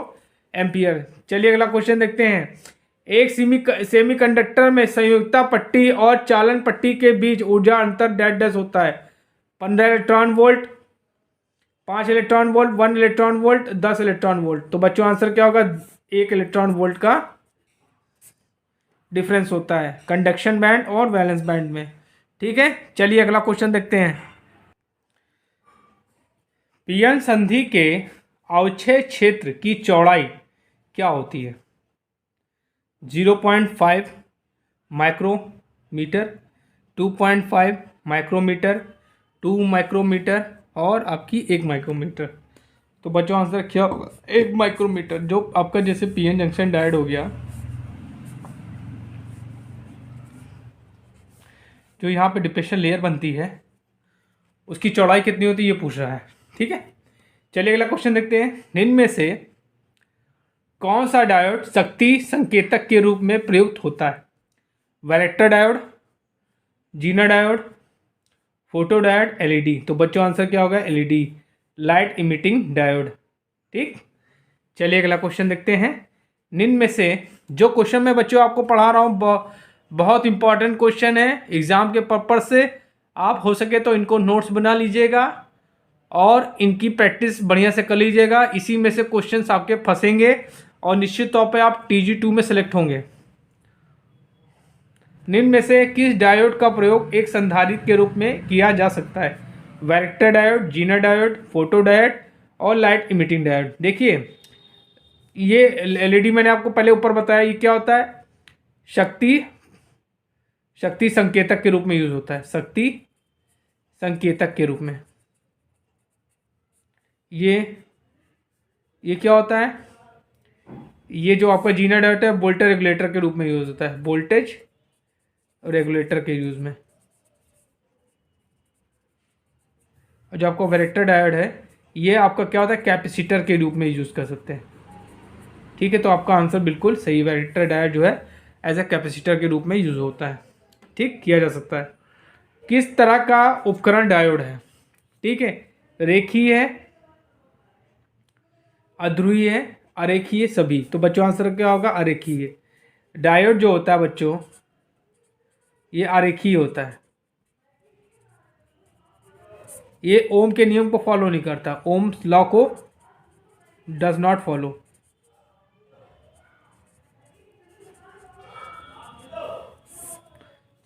एम्पियर। चलिए अगला क्वेश्चन देखते हैं। एक सेमीकंडक्टर में संयुक्ता पट्टी और चालन पट्टी के बीच ऊर्जा अंतर डैश डैश होता है, 15 electron volt, 5 electron volt, 1 electron volt, 10 electron volt. तो बच्चों आंसर क्या होगा, 1 इलेक्ट्रॉन वोल्ट का डिफरेंस होता है कंडक्शन बैंड और वैलेंस बैंड में। ठीक है, चलिए अगला क्वेश्चन देखते हैं। पीएन संधि के अवक्षय क्षेत्र की चौड़ाई क्या होती है, 0.5 माइक्रोमीटर, 2.5 माइक्रोमीटर, 2 माइक्रोमीटर और आपकी 1 माइक्रोमीटर। तो बच्चों आंसर क्या होगा, 1 माइक्रोमीटर। जो आपका जैसे पीएन जंक्शन डायोड हो गया, जो यहाँ पे डिप्रेशन लेयर बनती है, उसकी चौड़ाई कितनी होती है ये पूछ रहा है। ठीक है, चलिए अगला क्वेश्चन देखते हैं। निम्न में से कौन सा डायोड शक्ति संकेतक के रूप में प्रयुक्त होता है, varactor diode, Zener diode, photo diode, LED. तो बच्चों आंसर क्या होगा, एलईडी, लाइट इमिटिंग डायोड। ठीक, चलिए अगला क्वेश्चन देखते हैं। निम्न में से जो क्वेश्चन मैं बच्चों आपको पढ़ा रहा हूँ बहुत इंपॉर्टेंट क्वेश्चन है एग्जाम के पर्पज से, आप हो सके तो इनको नोट्स बना लीजिएगा और इनकी प्रैक्टिस बढ़िया से कर लीजिएगा। इसी में से क्वेश्चंस आपके फंसेंगे और निश्चित तौर पे आप TG2 में सेलेक्ट होंगे। निम्न में से किस डायोड का प्रयोग एक संधारित्र के रूप में किया जा सकता है, varactor diode, Zener diode, photo diode और लाइट इमिटिंग डायोड। देखिए ये एलईडी मैंने आपको पहले ऊपर बताया, ये क्या होता है, शक्ति संकेतक के रूप में यूज होता है, शक्ति संकेतक के रूप में। ये क्या होता है, ये जो आपका जीना डायोड है वोल्टेज रेगुलेटर के रूप में यूज होता है, वोल्टेज रेगुलेटर के यूज में। और जो आपका वैरेक्टर डायोड है ये आपका क्या होता है, कैपेसिटर के रूप में यूज कर सकते हैं। ठीक है, तो आपका आंसर बिल्कुल सही, वैरेक्टर डायोड जो है एज ए कैपेसिटर के रूप में यूज होता है। ठीक, किया जा सकता है। किस तरह का उपकरण डायोड है, ठीक है, रेखीय है, अध्रुवीय है, अरेखीय, सभी। तो बच्चों आंसर क्या होगा, अरेखीय। डायोड जो होता है बच्चों ये अरेखीय होता है, ये ओम के नियम को फॉलो नहीं करता, ओम लॉ को डज नॉट फॉलो।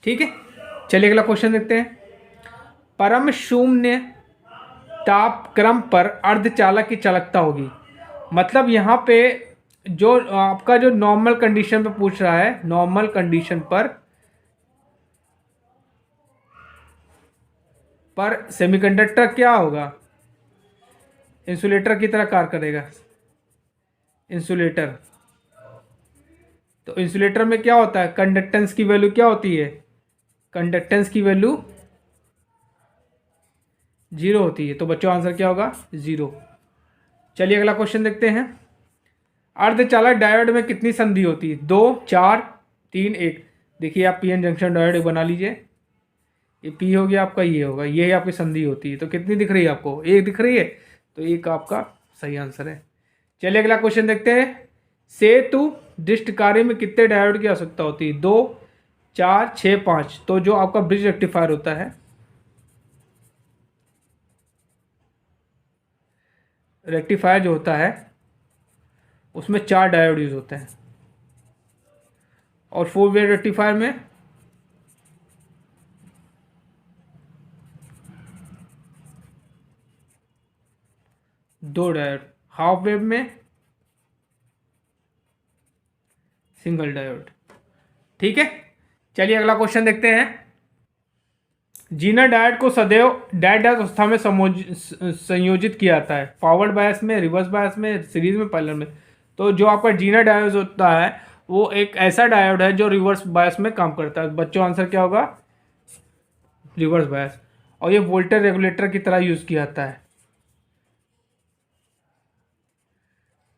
ठीक है, चलिए अगला क्वेश्चन देखते हैं। परम शून्य ताप क्रम पर अर्धचालक की चालकता होगी, मतलब यहाँ पे जो आपका जो नॉर्मल कंडीशन पे पूछ रहा है, नॉर्मल कंडीशन पर सेमीकंडक्टर क्या होगा, इंसुलेटर की तरह कार्य करेगा, इंसुलेटर। तो इंसुलेटर में क्या होता है, कंडक्टेंस की वैल्यू क्या होती है, कंडक्टेंस की वैल्यू 0 होती है। तो बच्चों आंसर क्या होगा, 0। चलिए अगला क्वेश्चन देखते हैं। अर्धचालक डायोड में कितनी संधि होती है, 2, 4, 3, 1। देखिए आप पीएन जंक्शन डायोड बना लीजिए, ये पी हो गया आपका, ये होगा, ये आपकी संधि होती है। तो कितनी दिख रही है आपको, 1 दिख रही है, तो 1 आपका सही आंसर है। चलिए अगला क्वेश्चन देखते हैं। सेतु डिस्ट कार्य में कितने डायोड की आवश्यकता होती है, 2, 4, 6, 5। तो जो आपका ब्रिज रेक्टिफायर होता है, रेक्टिफायर जो होता है उसमें 4 डायोड यूज होते हैं, और 4 वे रेक्टिफायर में 2 डायोड, हाफ वेव में सिंगल डायोड। ठीक है, चलिए अगला क्वेश्चन देखते हैं। जीना डायोड को सदैव डैश डैश अवस्था में संयोजित किया जाता है, फॉरवर्ड बायस में, रिवर्स बायस में, सीरीज में, पैरेलल में। तो जो आपका जीना डायोड होता है वो एक ऐसा डायोड है जो रिवर्स बायस में काम करता है। बच्चों आंसर क्या होगा, रिवर्स बायस। और ये वोल्टेज रेगुलेटर की तरह यूज़ किया जाता है।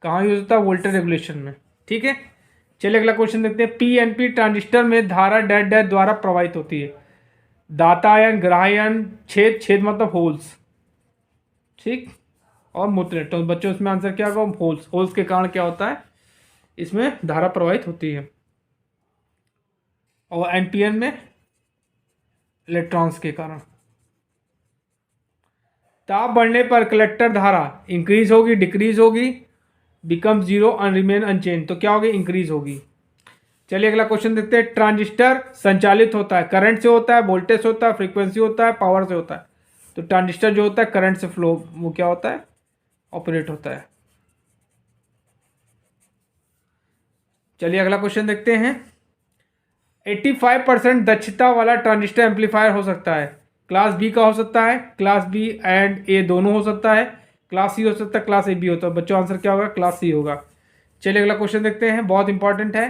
कहाँ यूज़ होता है? वोल्टेज रेगुलेशन में। ठीक है, चलिए अगला क्वेश्चन देखते हैं। पीएनपी ट्रांजिस्टर में धारा डैश डैश द्वारा प्रवाहित होती है। दातायन, ग्राहयन, छेद, छेद मतलब होल्स, ठीक, और मूत्र। तो बच्चों इसमें आंसर क्या होगा? होल्स। होल्स के कारण क्या होता है? इसमें धारा प्रवाहित होती है। और एनपीएन में इलेक्ट्रॉन्स के कारण। ताप बढ़ने पर कलेक्टर धारा इंक्रीज होगी, डिक्रीज होगी, become zero and remain unchange. तो क्या होगी? इंक्रीज होगी। चलिए अगला क्वेश्चन देखते हैं। ट्रांजिस्टर संचालित होता है, करंट से होता है, वोल्टेज से होता है, फ्रीक्वेंसी होता है, पावर से होता है। तो ट्रांजिस्टर जो होता है करंट से फ्लो, वो क्या होता है? ऑपरेट होता है। चलिए अगला क्वेश्चन देखते हैं। 85% दक्षता वाला ट्रांजिस्टर एम्पलीफायर हो सकता है। क्लास बी का हो सकता है, क्लास बी एंड ए दोनों हो सकता है, क्लास सी हो सकता है, क्लास ए बी होता है। बच्चों आंसर क्या होगा? क्लास सी होगा। चलिए अगला क्वेश्चन देखते हैं, बहुत इंपॉर्टेंट है।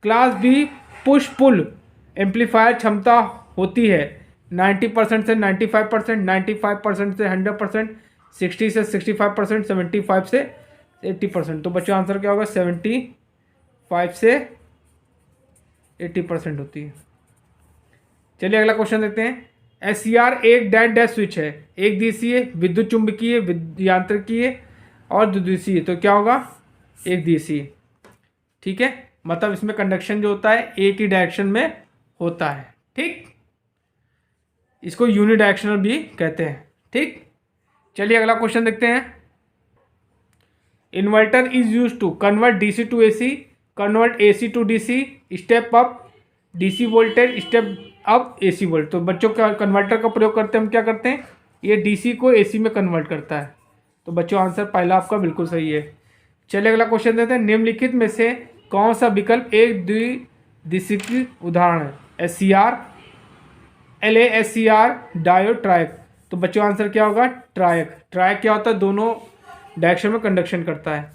Class B push pull amplifier क्षमता होती है 90% से 95%, 95% से 100%, 60 से 65%, 75 से 80%। तो बच्चों आंसर क्या होगा? 75 से 80% होती है। चलिए अगला क्वेश्चन देखते हैं। एससीआर एक डैश डैश स्विच है, एक दिशीय, विद्युत चुंबकीय, यांत्रिकीय और द्विदिशीय। तो क्या होगा? एक दिशीय। ठीक है, मतलब इसमें कंडक्शन जो होता है एक ही डायरेक्शन में होता है। ठीक, इसको यूनिडायरेक्शनल भी कहते हैं। ठीक, चलिए अगला क्वेश्चन देखते हैं। Inverter is use to convert DC to AC, convert AC to DC, step up DC voltage, step up AC volt. तो बच्चों का कन्वर्टर का प्रयोग करते हैं हम क्या करते हैं? ये डीसी को एसी में कन्वर्ट करता है। तो बच्चों आंसर पहला आपका बिल्कुल सही है। चलिए अगला क्वेश्चन देते हैं। निम्नलिखित में से कौन सा विकल्प एक द्विदिशीय उदाहरण है? SCR, LASCR, diode, ट्रायक। तो बच्चों आंसर क्या होगा? ट्रायक। ट्रायक क्या होता है? दोनों डायरेक्शन में कंडक्शन करता है।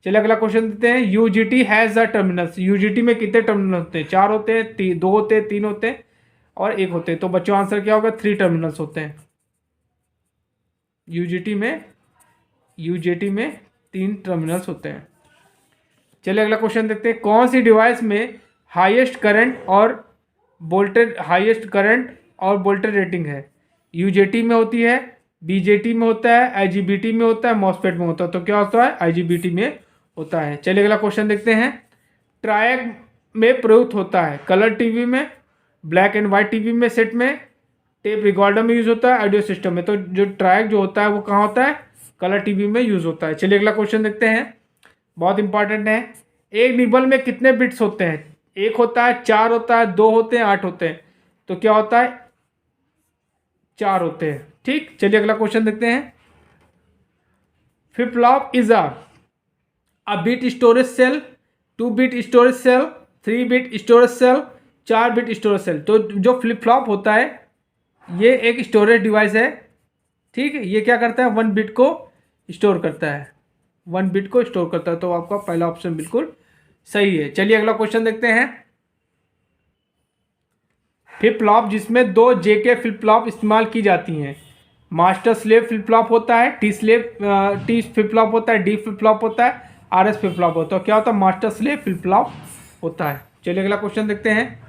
चलिए अगला क्वेश्चन देते हैं। UGT has the terminals. UGT में कितने टर्मिनल होते हैं? 4 होते हैं, 2 होते हैं, 3 होते हैं और 1 होते हैं। तो बच्चों आंसर क्या होगा? 3 टर्मिनल्स होते हैं यूजीटी में। यूजीटी में 3 टर्मिनल्स होते हैं। चलिए अगला क्वेश्चन देखते हैं। कौन सी डिवाइस में हाईएस्ट करंट और वोल्टेज रेटिंग है? यूजेटी में होती है, बीजेटी में होता है, आईजीबीटी में होता है, मॉसफेट में होता है। तो क्या होता है? आईजीबीटी में होता है। चलिए अगला क्वेश्चन देखते हैं। ट्रायक में प्रयुक्त होता है कलर टीवी में, ब्लैक एंड वाइट टीवी में, सेट में, टेप रिकॉर्डर में यूज होता है, ऑडियो सिस्टम में। तो जो ट्रायक जो होता है वो कहाँ होता है? कलर टीवी में यूज होता है। चलिए अगला क्वेश्चन देखते हैं, बहुत इंपॉर्टेंट है। एक निबल में कितने बिट्स होते हैं? 1 होता है, 4 होता है, 2 होते हैं, 8 होते हैं। तो क्या होता है? 4 होते हैं। ठीक, चलिए अगला क्वेश्चन देखते हैं। Flip flop is a bit storage cell, 2 bit storage cell, 3 bit storage cell, 4 bit storage cell. तो जो फ्लिप फ्लॉप होता है ये एक स्टोरेज डिवाइस है। ठीक है, ये क्या करता है? 1 बिट को स्टोर करता है, 1 बिट को स्टोर करता है। तो आपका पहला ऑप्शन बिल्कुल सही है। चलिए अगला क्वेश्चन देखते हैं। फ्लिप फ्लॉप जिसमें 2 जेके फ्लिप फ्लॉप इस्तेमाल की जाती हैं। मास्टर स्लेव फ्लिप फ्लॉप होता है, टी फ्लिप फ्लॉप होता है, डी फ्लिप फ्लॉप होता है, आरएस फ्लिप फ्लॉप होता है। क्या होता है? मास्टर स्लेव फ्लिप फ्लॉप होता है। चलिए अगला क्वेश्चन देखते हैं।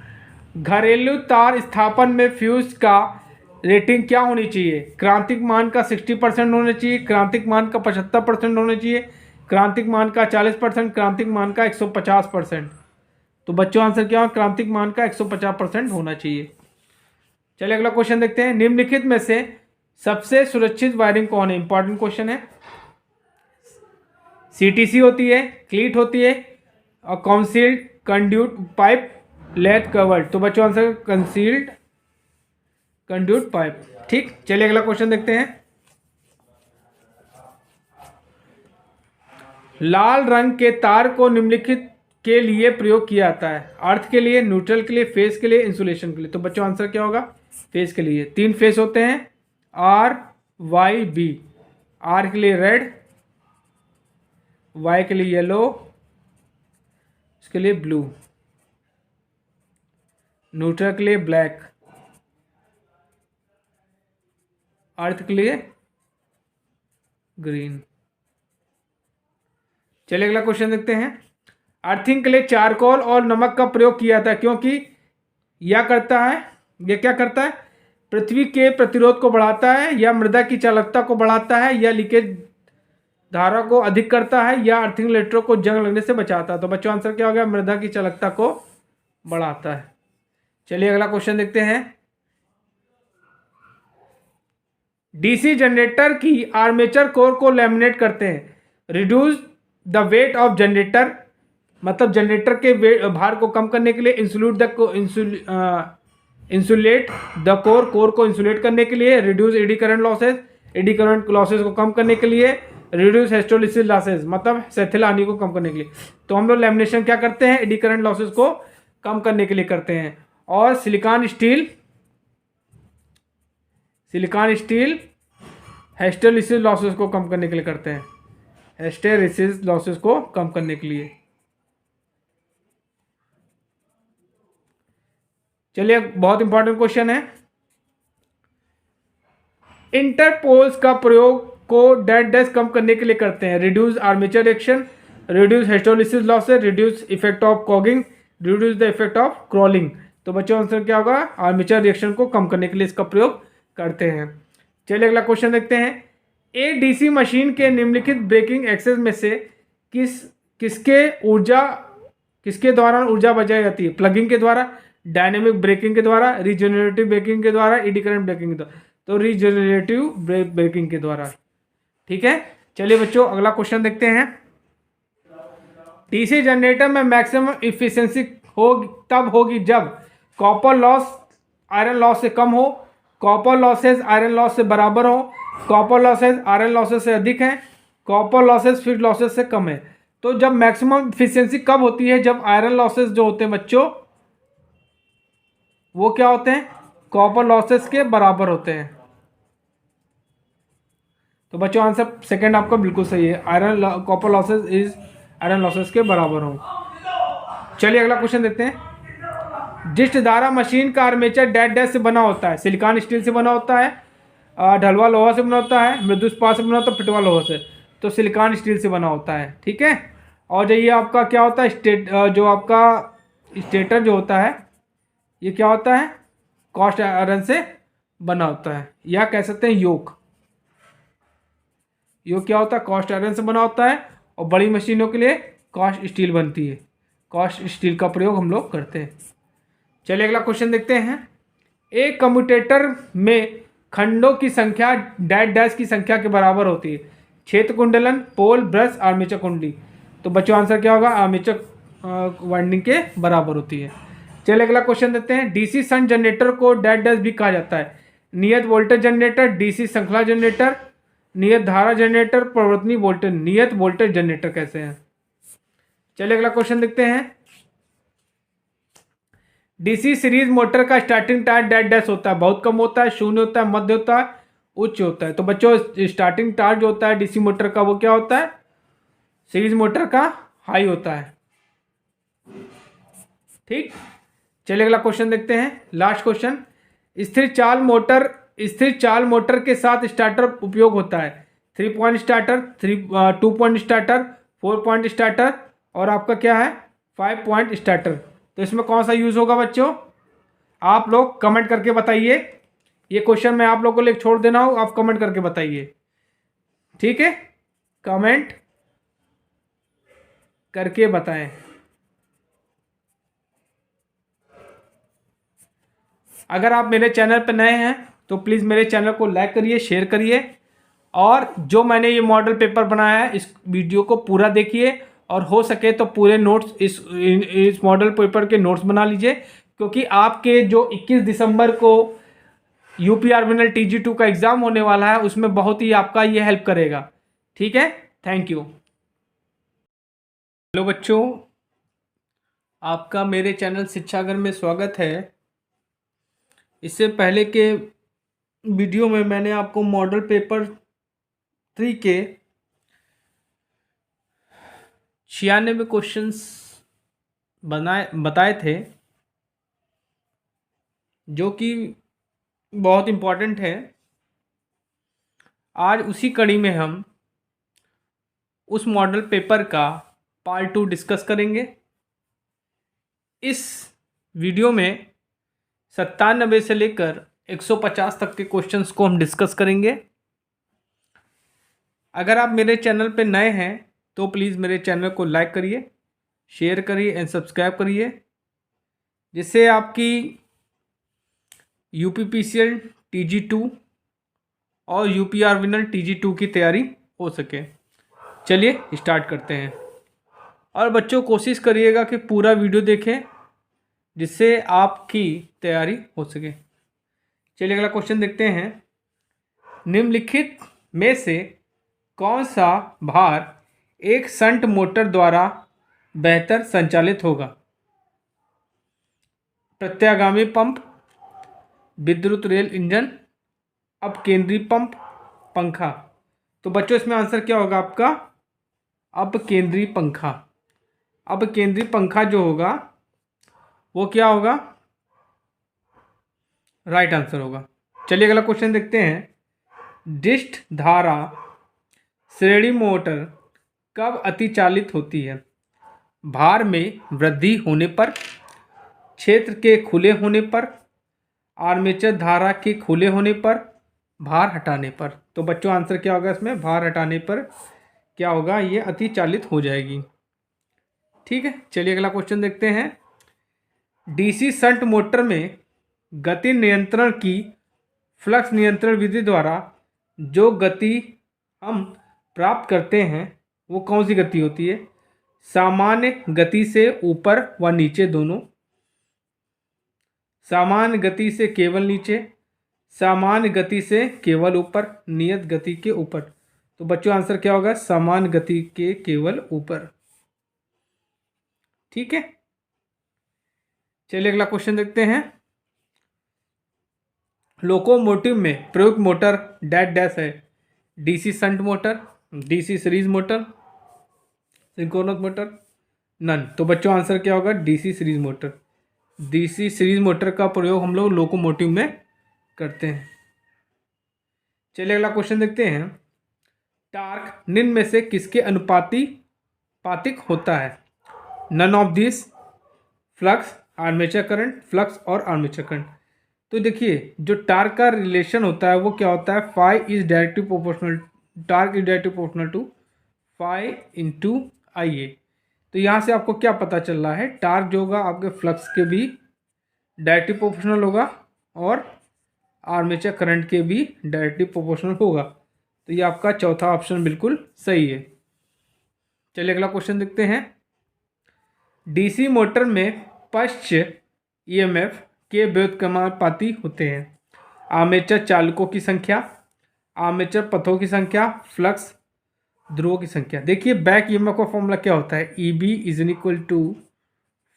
घरेलू तार स्थापन में फ्यूज का रेटिंग क्या होनी चाहिए? क्रांतिक मान का 60% होना चाहिए, क्रांतिक मान का 75% होना चाहिए, क्रांतिक मान का 40%, क्रांतिक मान का 150%। तो बच्चों आंसर क्या होगा? क्रांतिक मान का 150% होना चाहिए। चलिए अगला क्वेश्चन देखते हैं। निम्नलिखित में से सबसे सुरक्षित वायरिंग कौन है? इंपॉर्टेंट क्वेश्चन है। सीटीसी होती है, क्लीट होती है और concealed conduit pipe, lead covered. तो बच्चों आंसर कंसील्ड कंड्यूट पाइप। ठीक, चलिए अगला क्वेश्चन देखते हैं। लाल रंग के तार को निम्नलिखित के लिए प्रयोग किया जाता है? अर्थ के लिए, न्यूट्रल के लिए, फेस के लिए, इंसुलेशन के लिए। तो बच्चों आंसर क्या होगा? फेस के लिए। 3 फेस होते हैं, आर, वाई, बी। आर के लिए रेड, वाई के लिए येलो, इसके लिए ब्लू, न्यूट्रल के लिए ब्लैक। अर्थ के लिए ग्रीन। चलिए अगला क्वेश्चन देखते हैं। अर्थिंग के लिए चारकोल और नमक का प्रयोग किया था क्योंकि यह क्या करता है, पृथ्वी के प्रतिरोध को बढ़ाता है, या मृदा की चालकता को बढ़ाता है, या लीकेज धारा को अधिक करता है, या अर्थिंग इलेक्ट्रो को जंग लगने से बचाता है। तो बच्चों आंसर क्या हो गया, मृदा की चालकता को बढ़ाता है। चलिए अगला क्वेश्चन देखते हैं। डीसी जनरेटर की आर्मेचर कोर को लैमिनेट करते हैं, reduce the weight of generator, मतलब जनरेटर के भार को कम करने के लिए, इंसुलेट द कोर को इंसुलेट करने के लिए, रिड्यूस एडी करंट लॉसेज को कम करने के लिए, रिड्यूस हिस्टोलिसिस लॉसेज, मतलब सेथिल हानि को कम करने के लिए। तो हम लोग लैमिनेशन क्या करते हैं, एडी करंट लॉसेज को कम करने के लिए करते हैं। और सिलिकॉन स्टील हिस्टोलिसिस लॉसेज को कम करने के लिए करते हैं, हिस्टेरिसिस लॉसेज को कम करने के लिए। चलिए बहुत इंपॉर्टेंट क्वेश्चन है। इंटरपोल्स का प्रयोग को डैश कम करने के लिए करते हैं, reduce armature reaction, reduce hysteresis losses, reduce effect of cogging, reduce the effect of crawling. तो बच्चों आंसर क्या होगा, आर्मेचर रिएक्शन को कम करने के लिए इसका प्रयोग करते हैं। चलिए अगला क्वेश्चन देखते हैं। ए डीसी मशीन के निम्नलिखित ब्रेकिंग एक्सेस में से किसके दौरान ऊर्जा बचाई जाती है, प्लगिंग के द्वारा, डायनेमिक ब्रेकिंग के द्वारा, रीजनरेटिव ब्रेकिंग के द्वारा, एडी करंट ब्रेकिंग के द्वारा। तो रीजनरेटिव ब्रेकिंग के द्वारा। ठीक है, चलिए बच्चों अगला क्वेश्चन देखते हैं। डीसी जनरेटर में मैक्सिमम इफिशियंसी तब होगी जब कॉपर लॉस आयरन लॉस से कम हो, कॉपर लॉसेज आयरन लॉस से बराबर हो, कॉपर लॉसेज आयरन लॉसेज से अधिक है, कॉपर लॉसेज फीड लॉसेज से कम है। तो जब मैक्सिमम इफिशियंसी कब होती है, जब आयरन लॉसेज जो होते हैं बच्चों वो क्या होते हैं, कॉपर लॉसेज के बराबर होते हैं। तो बच्चों आंसर सेकंड आपका बिल्कुल सही है, copper losses is iron losses के बराबर हो। चलिए अगला क्वेश्चन देखते हैं। जिस धारा मशीन का आर्मेचर डैश से बना होता है, सिलिकॉन स्टील से बना होता है, ढलवा लोहा से बना होता है, मृदु इस्पात से बना होता है, पिटवा लोहा से। तो सिलिकॉन स्टील से बना होता है। ठीक है, और जो ये आपका क्या होता है, जो आपका स्टेटर जो होता है ये क्या होता है, कास्ट आयरन से बना होता है, या कह सकते हैं योक क्या होता है, कास्ट आयरन से बना होता है। और बड़ी मशीनों के लिए कास्ट स्टील बनती है, कास्ट स्टील का प्रयोग हम लोग करते हैं। चलिए अगला क्वेश्चन देखते हैं। एक कम्यूटेटर में खंडों की संख्या डैश की संख्या के बराबर होती है, क्षेत्र कुंडलन, पोल, ब्रश, आर्मेचर कुंडली। तो बच्चों आंसर क्या होगा, आर्मेचर वाइंडिंग के बराबर होती है। चलिए अगला क्वेश्चन देखते हैं। डीसी शंट जनरेटर को डैश भी कहा जाता है, नियत वोल्टेज जनरेटर, डीसी श्रृंखला जनरेटर, नियत धारा जनरेटर, परिवर्तनीय वोल्टेज, नियत वोल्टेज जनरेटर कैसे हैं। चलिए अगला क्वेश्चन देखते हैं। डीसी सीरीज मोटर का स्टार्टिंग टार्क डैश होता है, बहुत कम होता है, शून्य होता है, मध्य होता है, उच्च होता है। तो बच्चों स्टार्टिंग टार्क जो होता है डीसी मोटर का वो क्या होता है, सीरीज मोटर का हाई होता है। ठीक, चलिए अगला क्वेश्चन देखते हैं, लास्ट क्वेश्चन। स्थिर चाल मोटर के साथ स्टार्टर उपयोग होता है, 3 point starter, 2 point starter, 4 point starter, और आपका क्या है 5 पॉइंट स्टार्टर। तो इसमें कौन सा यूज होगा बच्चों, आप लोग कमेंट करके बताइए। ये क्वेश्चन मैं आप लोगों को लिए छोड़ देना हूं, आप कमेंट करके बताइए। ठीक है, कमेंट करके बताएं। अगर आप मेरे चैनल पर नए हैं तो प्लीज़ मेरे चैनल को लाइक करिए, शेयर करिए, और जो मैंने ये मॉडल पेपर बनाया है इस वीडियो को पूरा देखिए, और हो सके तो पूरे नोट्स इस मॉडल पेपर के नोट्स बना लीजिए, क्योंकि आपके जो 21 दिसंबर को यूपी आर्मिनल TG2 का एग्ज़ाम होने वाला है उसमें बहुत ही आपका ये हेल्प करेगा। ठीक है, थैंक यू। हेलो बच्चों, आपका मेरे चैनल शिक्षागर में स्वागत है। इससे पहले के वीडियो में मैंने आपको मॉडल पेपर 3 के 96 क्वेश्चंस बताए थे, जो कि बहुत इम्पॉर्टेंट है। आज उसी कड़ी में हम उस मॉडल पेपर का पार्ट 2 डिस्कस करेंगे। इस वीडियो में 97 से लेकर 150 तक के क्वेश्चंस को हम डिस्कस करेंगे। अगर आप मेरे चैनल पे नए हैं तो प्लीज़ मेरे चैनल को लाइक करिए, शेयर करिए एंड सब्सक्राइब करिए, जिससे आपकी UPPCL TG2 और UPR विनर TG2 की तैयारी हो सके। चलिए स्टार्ट करते हैं। और बच्चों कोशिश करिएगा कि पूरा वीडियो देखें, जिससे आपकी तैयारी हो सके। चलिए अगला क्वेश्चन देखते हैं। निम्नलिखित में से कौन सा भार एक शंट मोटर द्वारा बेहतर संचालित होगा? प्रत्यागामी पंप, विद्युत रेल इंजन, अपकेंद्री पंप, पंखा। तो बच्चों इसमें आंसर क्या होगा आपका? अपकेंद्री पंखा। अपकेंद्री पंखा जो होगा वो क्या होगा? राइट आंसर होगा। चलिए अगला क्वेश्चन देखते हैं। डिस्ट धारा श्रेणी मोटर कब अतिचालित होती है? भार में वृद्धि होने पर, क्षेत्र के खुले होने पर, आर्मेचर धारा के खुले होने पर, भार हटाने पर। तो बच्चों आंसर क्या होगा इसमें? भार हटाने पर क्या होगा? ये अतिचालित हो जाएगी। ठीक है, चलिए अगला क्वेश्चन देखते हैं। DC शंट मोटर में गति नियंत्रण की फ्लक्स नियंत्रण विधि द्वारा जो गति हम प्राप्त करते हैं वो कौन सी गति होती है? सामान्य गति से ऊपर व नीचे दोनों, सामान्य गति से केवल नीचे, सामान्य गति से केवल ऊपर, नियत गति के ऊपर। तो बच्चों आंसर क्या होगा? सामान्य गति के केवल ऊपर। ठीक है, चलिए अगला क्वेश्चन देखते हैं। लोकोमोटिव में प्रयुक्त मोटर डैश डैश है। DC shunt motor, DC series motor, synchronous motor, none. तो बच्चों आंसर क्या होगा? DC series motor. DC series motor का प्रयोग हम लोग लोकोमोटिव में करते हैं। चलिए अगला क्वेश्चन देखते हैं। टार्क निम्न में से किसके अनुपातिक होता है? None of this, flux, armature current, flux और आर्मेचर करंट। तो देखिए जो टार्क का रिलेशन होता है वो क्या होता है? Phi is directly proportional, torque is directly proportional to phi into IA। तो यहाँ से आपको क्या पता चल रहा है? टार्क जो होगा आपके फ्लक्स के भी डायरेक्टली प्रोपोर्शनल होगा और आर्मेचर करंट के भी डायरेक्टली प्रोपोर्शनल होगा। तो ये आपका चौथा ऑप्शन बिल्कुल सही है। चलिए अगला क्वेश्चन देखते हैं। DC मोटर में पश्च EMF के व्युत्क्रमानुपाती होते हैं। आर्मेचर चालकों की संख्या, आर्मेचर पथों की संख्या, फ्लक्स ध्रुवों की संख्या। देखिए बैक EMF का फॉर्मूला क्या होता है? EB is equal to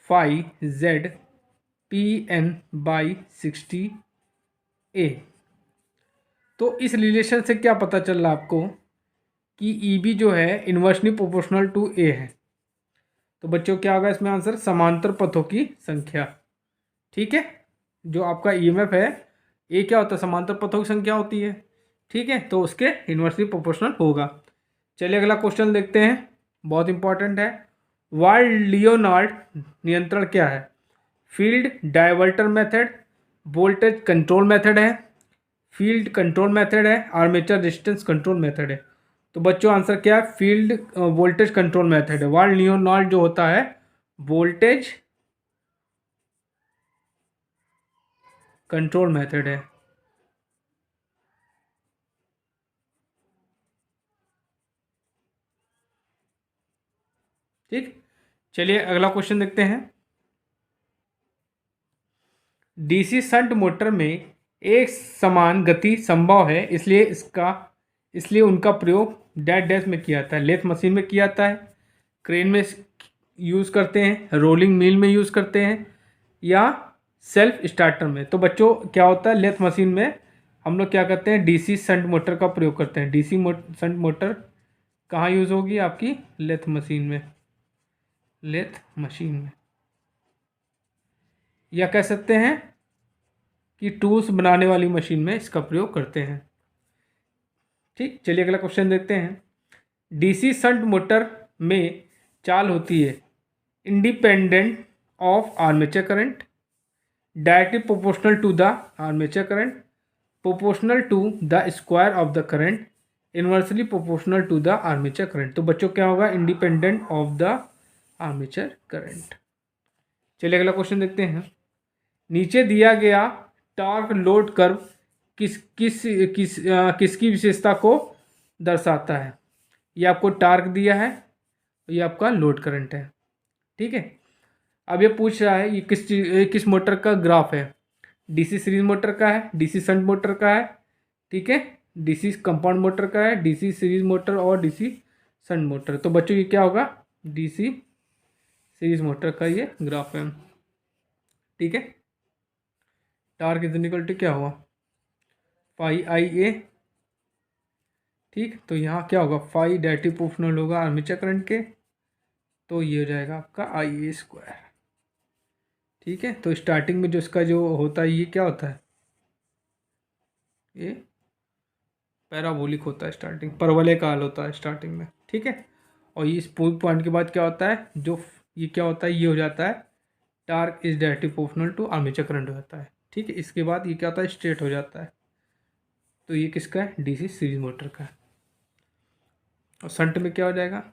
phi Z PN/60A। तो इस रिलेशन से क्या पता चल रहा है आपको कि EB जो है इन्वर्सली प्रोपोर्शनल टू A है। तो बच्चों क्या होगा इसमें आंसर? समांतर पथों की संख्या। ठीक है, जो आपका EMF है ये क्या होता है? समांतर पथों की संख्या होती है। ठीक है, तो उसके इन्वर्सली प्रोपोर्शनल होगा। चलिए अगला क्वेश्चन देखते हैं, बहुत इंपॉर्टेंट है। वाल्ड लियोनार्ड नियंत्रण क्या है? Field diverter method, voltage control method है, फील्ड कंट्रोल मेथड है, आर्मेचर रेजिस्टेंस कंट्रोल मेथड है। तो बच्चों आंसर क्या है? फील्ड वोल्टेज कंट्रोल मेथड है। वाल्ड लियोनार्ड जो होता है वोल्टेज कंट्रोल मेथड है। ठीक, चलिए अगला क्वेश्चन देखते हैं। DC शंट मोटर में एक समान गति संभव है, इसलिए उनका प्रयोग डैश डैश में किया जाता है। लेथ मशीन में किया जाता है, क्रेन में यूज़ करते हैं, रोलिंग मिल में यूज़ करते हैं, या सेल्फ स्टार्टर में। तो बच्चों क्या होता है? लेथ मशीन में हम लोग क्या करते हैं? DC शंट मोटर का प्रयोग करते हैं। DC शंट मोटर कहाँ यूज़ होगी? आपकी लेथ मशीन में, लेथ मशीन में, या कह सकते हैं कि टूल्स बनाने वाली मशीन में इसका प्रयोग करते हैं। ठीक, चलिए अगला क्वेश्चन देखते हैं। डीसी शंट मोटर में चाल होती है independent of armature current, directly proportional to the armature current, proportional to the square of the current, inversely proportional to the armature current. तो बच्चों क्या होगा, independent of the armature current. चलिए अगला क्वेश्चन देखते हैं। नीचे दिया गया टॉर्क लोड कर्व किसकी विशेषता को दर्शाता है। ये आपको टार्क दिया है, ये आपका लोड करंट है। ठीक है, अब ये पूछ रहा है ये किस मोटर का ग्राफ है। डीसी सीरीज मोटर का है, डीसी शंट मोटर का है, ठीक है, डीसी कंपाउंड मोटर का है, डीसी सीरीज मोटर और डीसी शंट मोटर। तो बच्चों ये क्या होगा, डीसी सीरीज मोटर का ये ग्राफ है। ठीक है, टार्क इज इक्वल टू क्या हुआ, फाई आई ए। ठीक, तो यहाँ क्या होगा, फाई डायरेक्टली प्रोपोर्शनल होगा आर्मेचर करंट के, तो ये हो जाएगा आपका आई ए स्क्वायर। ठीक है, तो स्टार्टिंग में जो इसका जो होता है ये क्या होता है, ये पैराबोलिक होता है, स्टार्टिंग परवलयकाल होता है स्टार्टिंग में। ठीक है, और ये इस पॉइंट के बाद क्या होता है, जो ये क्या होता है, ये हो जाता है torque is directly proportional to armature current हो जाता है। ठीक है, इसके बाद ये क्या होता है, स्ट्रेट हो जाता है। तो ये किसका है, डीसी सीरीज मोटर का है। और शंट में क्या हो जाएगा,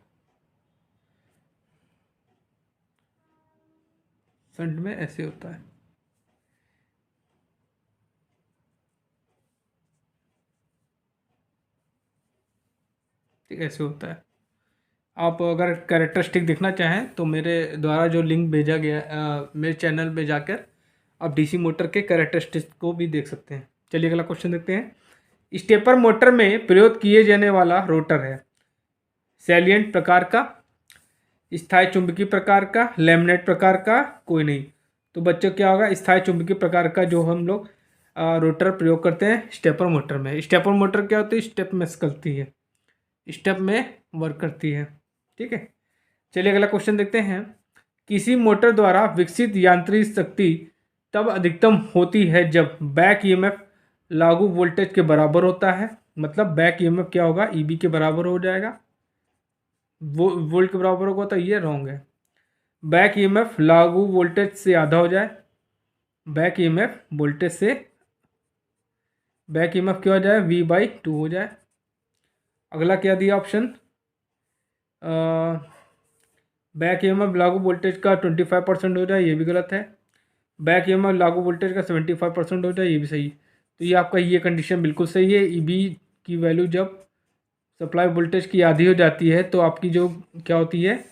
शंट में ऐसे होता है। ठीक, ऐसे होता है। आप अगर कैरेक्टरिस्टिक देखना चाहें तो मेरे द्वारा जो लिंक भेजा गया मेरे चैनल में जाकर आप डीसी मोटर के कैरेक्टरिस्टिक को भी देख सकते हैं। चलिए अगला क्वेश्चन देखते हैं। स्टेपर मोटर में प्रयोग किए जाने वाला रोटर है सैलिएंट प्रकार का, स्थायी चुंबकीय प्रकार का, लैमिनेट प्रकार का, कोई नहीं। तो बच्चों क्या होगा, स्थायी चुंबकीय प्रकार का जो हम लोग रोटर प्रयोग करते हैं स्टेपर मोटर में। स्टेपर मोटर क्या होती है, स्टेप में चलती है, स्टेप में वर्क करती है। ठीक है, चलिए अगला क्वेश्चन देखते हैं। किसी मोटर द्वारा विकसित यांत्रिक शक्ति तब अधिकतम होती है जब बैक ईएमएफ लागू वोल्टेज के बराबर होता है। मतलब बैक ईएमएफ क्या होगा, ईबी के बराबर हो जाएगा, वो वोल्ट के बराबर होगा, तो ये रॉन्ग है। बैक ईएमएफ लागू वोल्टेज से आधा हो जाए, बैक ईएमएफ वोल्टेज से बैक ईएमएफ क्या हो जाए, V/2 हो जाए। अगला क्या दिया ऑप्शन, बैक ईएमएफ लागू वोल्टेज का 25% हो जाए, ये भी गलत है। बैक ईएमएफ लागू वोल्टेज का 75% हो जाए, ये भी सही। तो ये आपका ये कंडीशन बिल्कुल सही है। ईबी की वैल्यू जब सप्लाई वोल्टेज की आधी हो जाती है तो आपकी जो क्या होती है,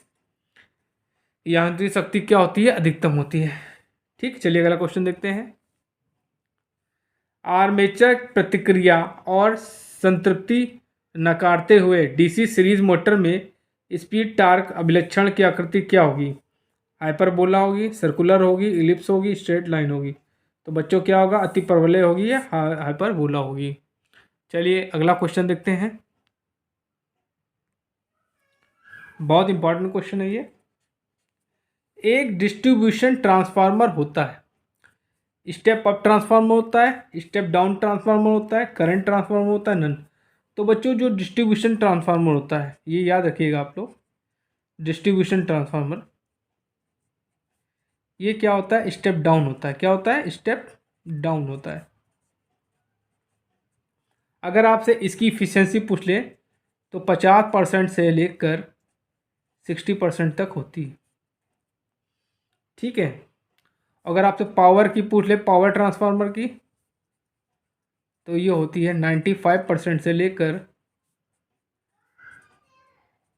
यांत्रिक शक्ति क्या होती है, अधिकतम होती है। ठीक, चलिए अगला क्वेश्चन देखते हैं। आर्मेचर प्रतिक्रिया और संतृप्ति नकारते हुए डीसी सीरीज मोटर में स्पीड टार्क अभिलक्षण की आकृति क्या होगी। हाइपरबोला होगी, सर्कुलर होगी, इलिप्स होगी, स्ट्रेट लाइन होगी। तो बच्चों क्या होगा, अति परवलय होगी या हाइपरबोला होगी। चलिए अगला क्वेश्चन देखते हैं, बहुत इंपॉर्टेंट क्वेश्चन है ये। एक डिस्ट्रीब्यूशन ट्रांसफार्मर होता है, स्टेप अप ट्रांसफार्मर होता है, स्टेप डाउन ट्रांसफार्मर होता है, करंट ट्रांसफार्मर होता है, नन। तो बच्चों जो डिस्ट्रीब्यूशन ट्रांसफार्मर होता है, ये याद रखिएगा आप लोग, डिस्ट्रीब्यूशन ट्रांसफार्मर ये क्या होता है, स्टेप डाउन होता है। क्या होता है, स्टेप डाउन होता है। अगर आपसे इसकी इफिशियंसी पूछ ले तो 50% से लेकर 60% तक होती है। ठीक है, अगर आपसे पावर की पूछ ले, पावर ट्रांसफार्मर की, तो ये होती है 95% से लेकर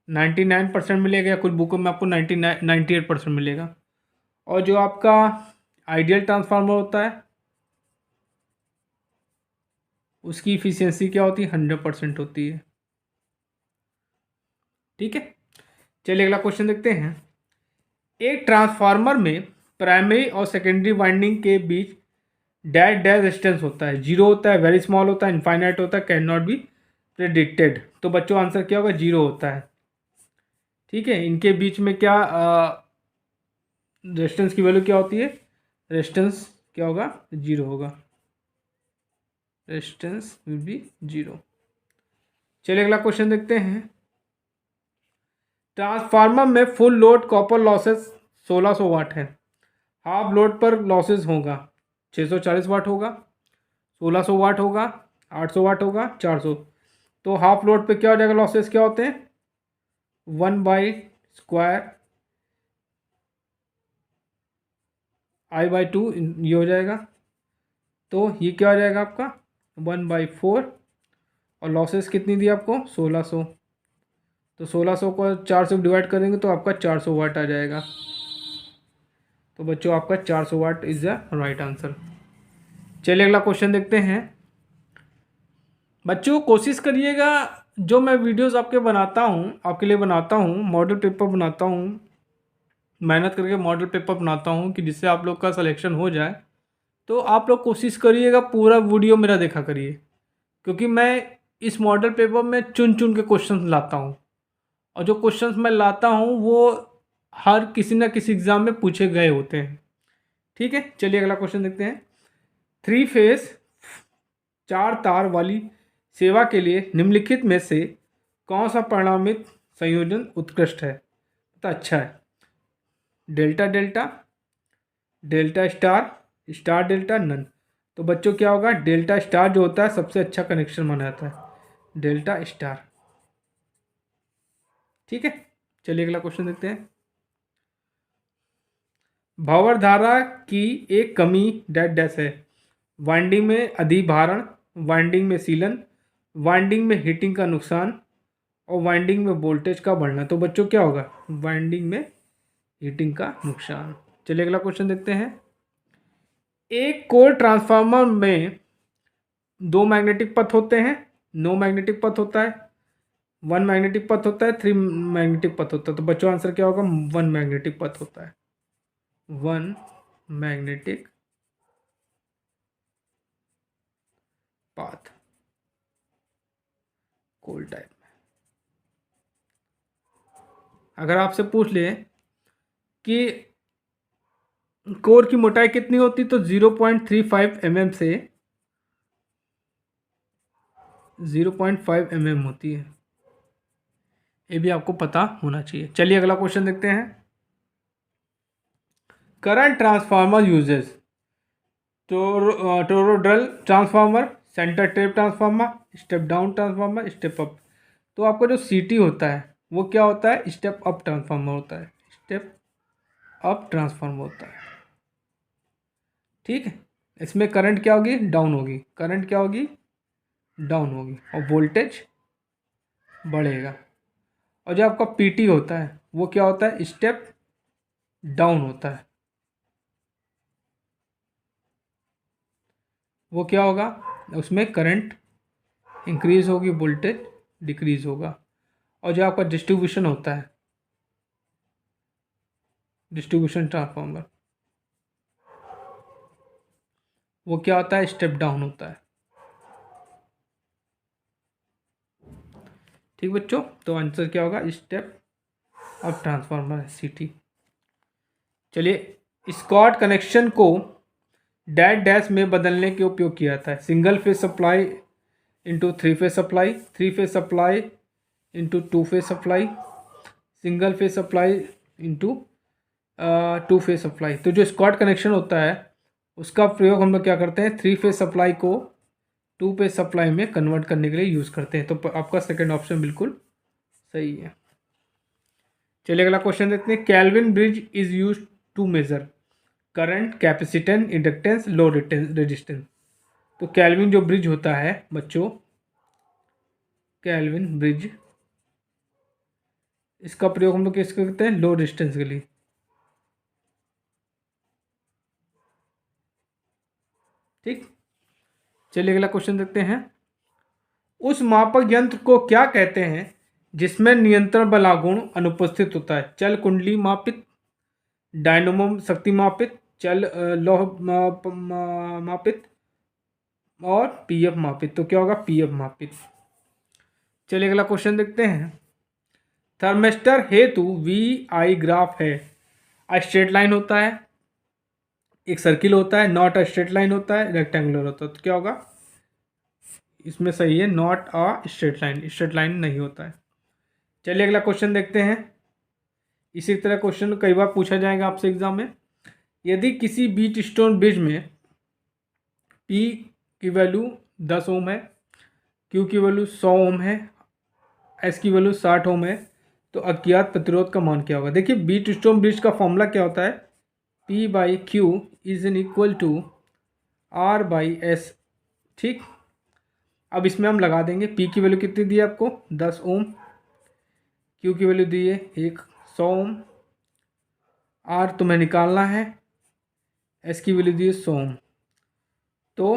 99% मिलेगा, या कुछ बुकों में आपको 98% मिलेगा। और जो आपका आइडियल ट्रांसफार्मर होता है उसकी इफिशियंसी क्या होती है, 100% होती है। ठीक है, चलिए अगला क्वेश्चन देखते हैं। एक ट्रांसफार्मर में प्राइमरी और सेकेंडरी वाइंडिंग के बीच डैश डैश रेजिस्टेंस होता है, जीरो होता है, वेरी स्मॉल होता है, इनफाइनाइट होता है, कैन नॉट बी प्रेडिक्टेड। तो बच्चों आंसर क्या होगा, जीरो होता है। ठीक है, इनके बीच में क्या रेजिस्टेंस की वैल्यू क्या होती है, रेजिस्टेंस क्या होगा, जीरो होगा, रेजिस्टेंस विल बी जीरो। चलिए अगला क्वेश्चन देखते हैं। ट्रांसफार्मर में फुल लोड कॉपर लॉसेस 1600 वाट है, हाफ लोड पर लॉसेस होगा 640 वाट होगा, 1600 वाट होगा, 800 वाट होगा, 400। तो हाफ लोड पे क्या हो जाएगा, लॉसेस क्या होते हैं, 1/² I/2 ये हो जाएगा। तो ये क्या हो जाएगा आपका 1/4, और लॉसेस कितनी दी आपको 1600। तो 1600 को 4 से डिवाइड करेंगे तो आपका 400 वाट आ जाएगा। तो बच्चों आपका 400 what is the right answer. चलिए अगला क्वेश्चन देखते हैं। बच्चों कोशिश करिएगा, जो मैं वीडियोस आपके बनाता हूँ, आपके लिए बनाता हूँ, मॉडल पेपर बनाता हूँ, मेहनत करके मॉडल पेपर बनाता हूँ कि जिससे आप लोग का सिलेक्शन हो जाए। तो आप लोग कोशिश करिएगा पूरा वीडियो मेरा देखा करिए, क्योंकि मैं इस मॉडल पेपर में चुन चुन के क्वेश्चन लाता हूँ, और जो क्वेश्चंस मैं लाता हूँ वो हर किसी ना किसी एग्ज़ाम में पूछे गए होते हैं। ठीक है, चलिए अगला क्वेश्चन देखते हैं। 3 फेज 4 तार वाली सेवा के लिए निम्नलिखित में से कौन सा परिणामित संयोजन उत्कृष्ट है, तो अच्छा है, delta delta, delta star, star delta, none. तो बच्चों क्या होगा, डेल्टा स्टार जो होता है सबसे अच्छा कनेक्शन माना जाता है, डेल्टा स्टार। ठीक है, चलिए अगला क्वेश्चन देखते हैं। भावर धारा की एक कमी डैश डैश है, वाइंडिंग में अधिभारण, वाइंडिंग में सीलन, वाइंडिंग में हीटिंग का नुकसान, और वाइंडिंग में वोल्टेज का बढ़ना। तो बच्चों क्या होगा, वाइंडिंग में हीटिंग का नुकसान। चलिए अगला क्वेश्चन देखते हैं। एक कोर ट्रांसफार्मर में 2 मैग्नेटिक पथ होते हैं, नो मैग्नेटिक पथ होता है, 1 मैग्नेटिक पथ होता है, 3 मैग्नेटिक पथ होता है। तो बच्चों आंसर क्या होगा, 1 मैग्नेटिक पथ होता है, 1 मैग्नेटिक पाथ कोल टाइप में। अगर आपसे पूछ ले कि कोर की मोटाई कितनी होती, तो 0.35 mm से 0.5 mm होती है, ये भी आपको पता होना चाहिए। चलिए अगला क्वेश्चन देखते हैं। Current transformer uses, toroidal transformer, centre tap transformer, step down transformer, step up. तो आपका जो सीटी होता है वो क्या होता है, स्टेप अप ट्रांसफार्मर होता है, स्टेप अप ट्रांसफार्मर होता है। ठीक है, इसमें करंट क्या होगी, डाउन होगी, करंट क्या होगी, डाउन होगी, और वोल्टेज बढ़ेगा। और जो आपका पीटी होता है वो क्या होता है, स्टेप डाउन होता है, वो क्या होगा, उसमें करंट इंक्रीज होगी, वोल्टेज डिक्रीज होगा। और जो आपका डिस्ट्रीब्यूशन होता है, डिस्ट्रीब्यूशन ट्रांसफार्मर, वो क्या होता है, स्टेप डाउन होता है। ठीक बच्चों, तो आंसर क्या होगा, स्टेप अप ट्रांसफार्मर है, सीटी। चलिए, स्कॉट कनेक्शन को डैश डैश में बदलने के उपयोग किया जाता है, single phase supply into 3 phase supply, 3 phase supply into 2 phase supply, single phase supply into 2 phase supply. तो जो स्कॉट कनेक्शन होता है उसका प्रयोग हम लोग क्या करते हैं, 3 फेज सप्लाई को 2 फेज सप्लाई में कन्वर्ट करने के लिए यूज़ करते हैं। तो आपका सेकेंड ऑप्शन बिल्कुल सही है। चलिए अगला क्वेश्चन देखते हैं। Kelvin bridge is use to measure current, capacitance, inductance, low resistance. तो कैल्विन जो ब्रिज होता है बच्चों, कैल्विन ब्रिज, इसका प्रयोग हम लोग किस करते हैं, लो रेजिस्टेंस के लिए। ठीक, चलिए अगला क्वेश्चन देखते हैं। उस मापक यंत्र को क्या कहते हैं जिसमें नियंत्रण बल गुण अनुपस्थित होता है, चल कुंडली मापित, डायनोमो शक्ति मापित, चल लौह मापित, और पीएफ मापित। तो क्या होगा, पीएफ मापित। चलिए अगला क्वेश्चन देखते हैं। थर्मिस्टर हेतु वी आई ग्राफ है, स्ट्रेट लाइन होता है, एक सर्किल होता है, नॉट स्ट्रेट लाइन होता है, रेक्टेंगुलर होता है। तो क्या होगा, इसमें सही है, नॉट अ स्ट्रेट लाइन नहीं होता है। चलिए अगला क्वेश्चन देखते हैं। इसी तरह क्वेश्चन कई बार पूछा जाएगा आपसे एग्जाम में। यदि किसी बीट स्टोन ब्रिज में P की वैल्यू 10 ओम है, Q की वैल्यू 100 ओम है, S की वैल्यू 60 ओम है, तो अज्ञात प्रतिरोध का मान क्या होगा। देखिए बीट स्टोन ब्रिज का फॉर्मूला क्या होता है, P/Q is an equal to R/S। ठीक, अब इसमें हम लगा देंगे। P की वैल्यू कितनी दी है आपको, 10 ओम, Q की वैल्यू दी है 100 ओम, R तुम्हें निकालना है, S की वैल्यू दी है 100 ओम। तो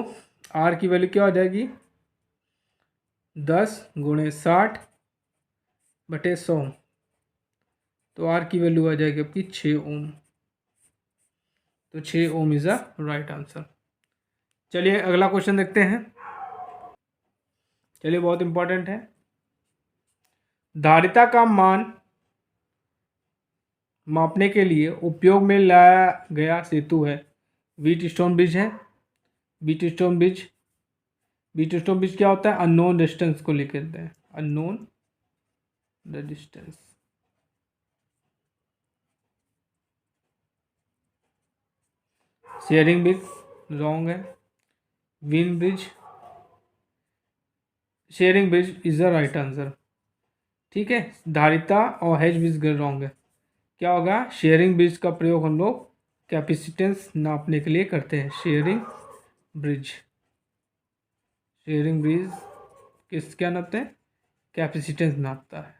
R की वैल्यू क्या हो जाएगी, 10 × 60 बटे 100, तो R की वैल्यू आ जाएगी आपकी 6 ओम। तो 6 ओम इज़ अ राइट आंसर। चलिए अगला क्वेश्चन देखते हैं। चलिए बहुत इंपॉर्टेंट है। धारिता का मान मापने के लिए उपयोग में लाया गया सेतु है, व्हीट स्टोन ब्रिज है। व्हीट स्टोन ब्रिज क्या होता है, अननोन डिस्टेंस को लेकर हैं, unknown distance. Schering bridge wrong है, Wien bridge, Schering bridge is the right answer. ठीक है, धारिता और हेज ब्रिज रॉन्ग है। क्या होगा, शेयरिंग ब्रिज का प्रयोग हम लोग कैपेसिटेंस नापने के लिए करते हैं। शेयरिंग ब्रिज किस क्या नापते हैं, कैपेसिटेंस नापता है।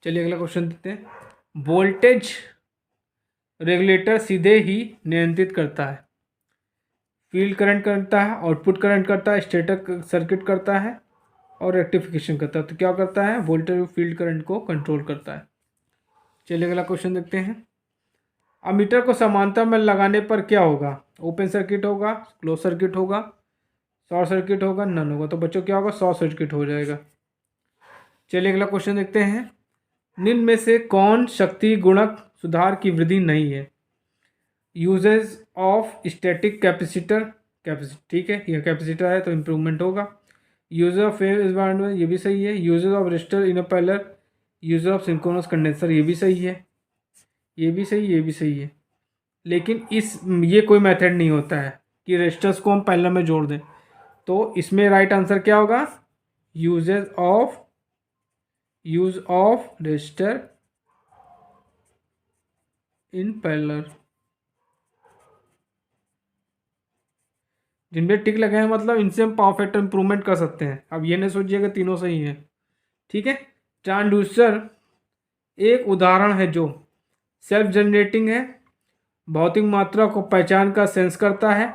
चलिए अगला क्वेश्चन देखते हैं। वोल्टेज रेगुलेटर सीधे ही नियंत्रित करता है, फील्ड करंट करता है, आउटपुट करंट करता है, स्टेटर सर्किट करता है और रेक्टिफिकेशन करता है। तो क्या करता है, वोल्टेज और फील्ड करंट को कंट्रोल करता है। चलिए अगला क्वेश्चन देखते हैं। अमीटर को समांतर में लगाने पर क्या होगा, ओपन सर्किट होगा, क्लोज सर्किट होगा, शॉर्ट सर्किट होगा, नन होगा। तो बच्चों क्या होगा, शॉर्ट सर्किट हो जाएगा। चलिए अगला क्वेश्चन देखते हैं। निम्न में से कौन शक्ति गुणक सुधार की वृद्धि नहीं है, यूजेज ऑफ स्टैटिक कैपेसिटर, ठीक है, यह कैपेसिटर है तो इम्प्रूवमेंट होगा। यूजर ऑफ फेज एनवायरनमेंट, ये भी सही है। User of register in parallel, user of synchronous condenser, ये भी सही है, ये भी सही है। लेकिन ये कोई मेथड नहीं होता है कि रजिस्टर्स को हम पैरेलल में जोड़ दें। तो इसमें राइट आंसर क्या होगा, use of register in parallel. जिनमें टिक लगे हैं मतलब इनसे हम पावर फैक्टर इंप्रूवमेंट कर सकते हैं। अब ये नहीं सोचिएगा तीनों सही हैं। ठीक है, ट्रांसड्यूसर एक उदाहरण है जो सेल्फ जनरेटिंग है, भौतिक मात्रा को पहचान का सेंस करता है,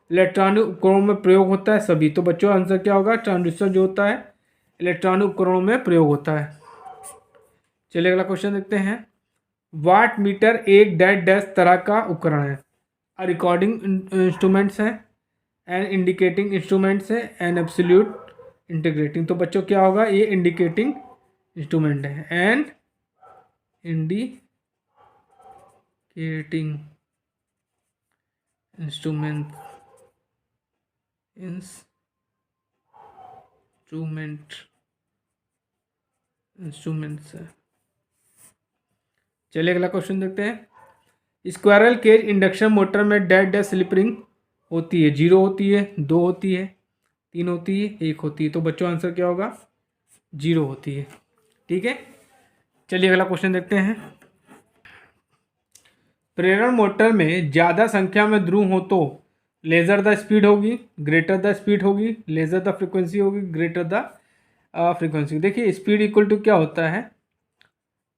इलेक्ट्रॉनिक उपकरणों में प्रयोग होता है सभी। तो बच्चों आंसर क्या होगा, ट्रांसड्यूसर जो होता है इलेक्ट्रॉनिक उपकरणों में प्रयोग होता है। चलिए अगला क्वेश्चन देखते हैं। वाट मीटर एक डैश डैश तरह का उपकरण है, रिकॉर्डिंग इंस्ट्रूमेंट्स है, एन इंडिकेटिंग इंस्ट्रूमेंट्स है, एन एब्सोल्यूट इंटीग्रेटिंग। तो बच्चों क्या होगा, ये इंडिकेटिंग इंस्ट्रूमेंट है, एन इंडिकेटिंग इंस्ट्रूमेंट्स है। चलिए अगला क्वेश्चन देखते हैं। स्क्वायरल केज इंडक्शन मोटर में डैश डैश स्लिप रिंग होती है, 0 होती है, 2 होती है, 3 होती है, 1 होती है। तो बच्चों आंसर क्या होगा, 0 होती है। ठीक है, चलिए अगला क्वेश्चन देखते हैं। प्रेरण मोटर में ज़्यादा संख्या में ध्रुव हो तो लेजर द स्पीड होगी, ग्रेटर द स्पीड होगी, लेजर द फ्रिक्वेंसी होगी, ग्रेटर द फ्रिक्वेंसी। देखिए स्पीड इक्वल टू क्या होता है,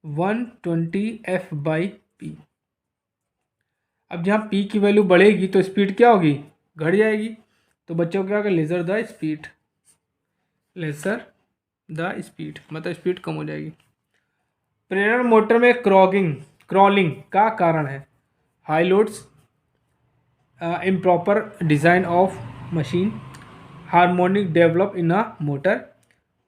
120 F/P। अब जहाँ P की वैल्यू बढ़ेगी तो स्पीड क्या होगी, घट जाएगी। तो बच्चों क्या होगा, लेजर द स्पीड मतलब स्पीड कम हो जाएगी। प्रेरण मोटर में क्रॉलिंग का कारण है high loads, improper design of machine, harmonic develop in a motor,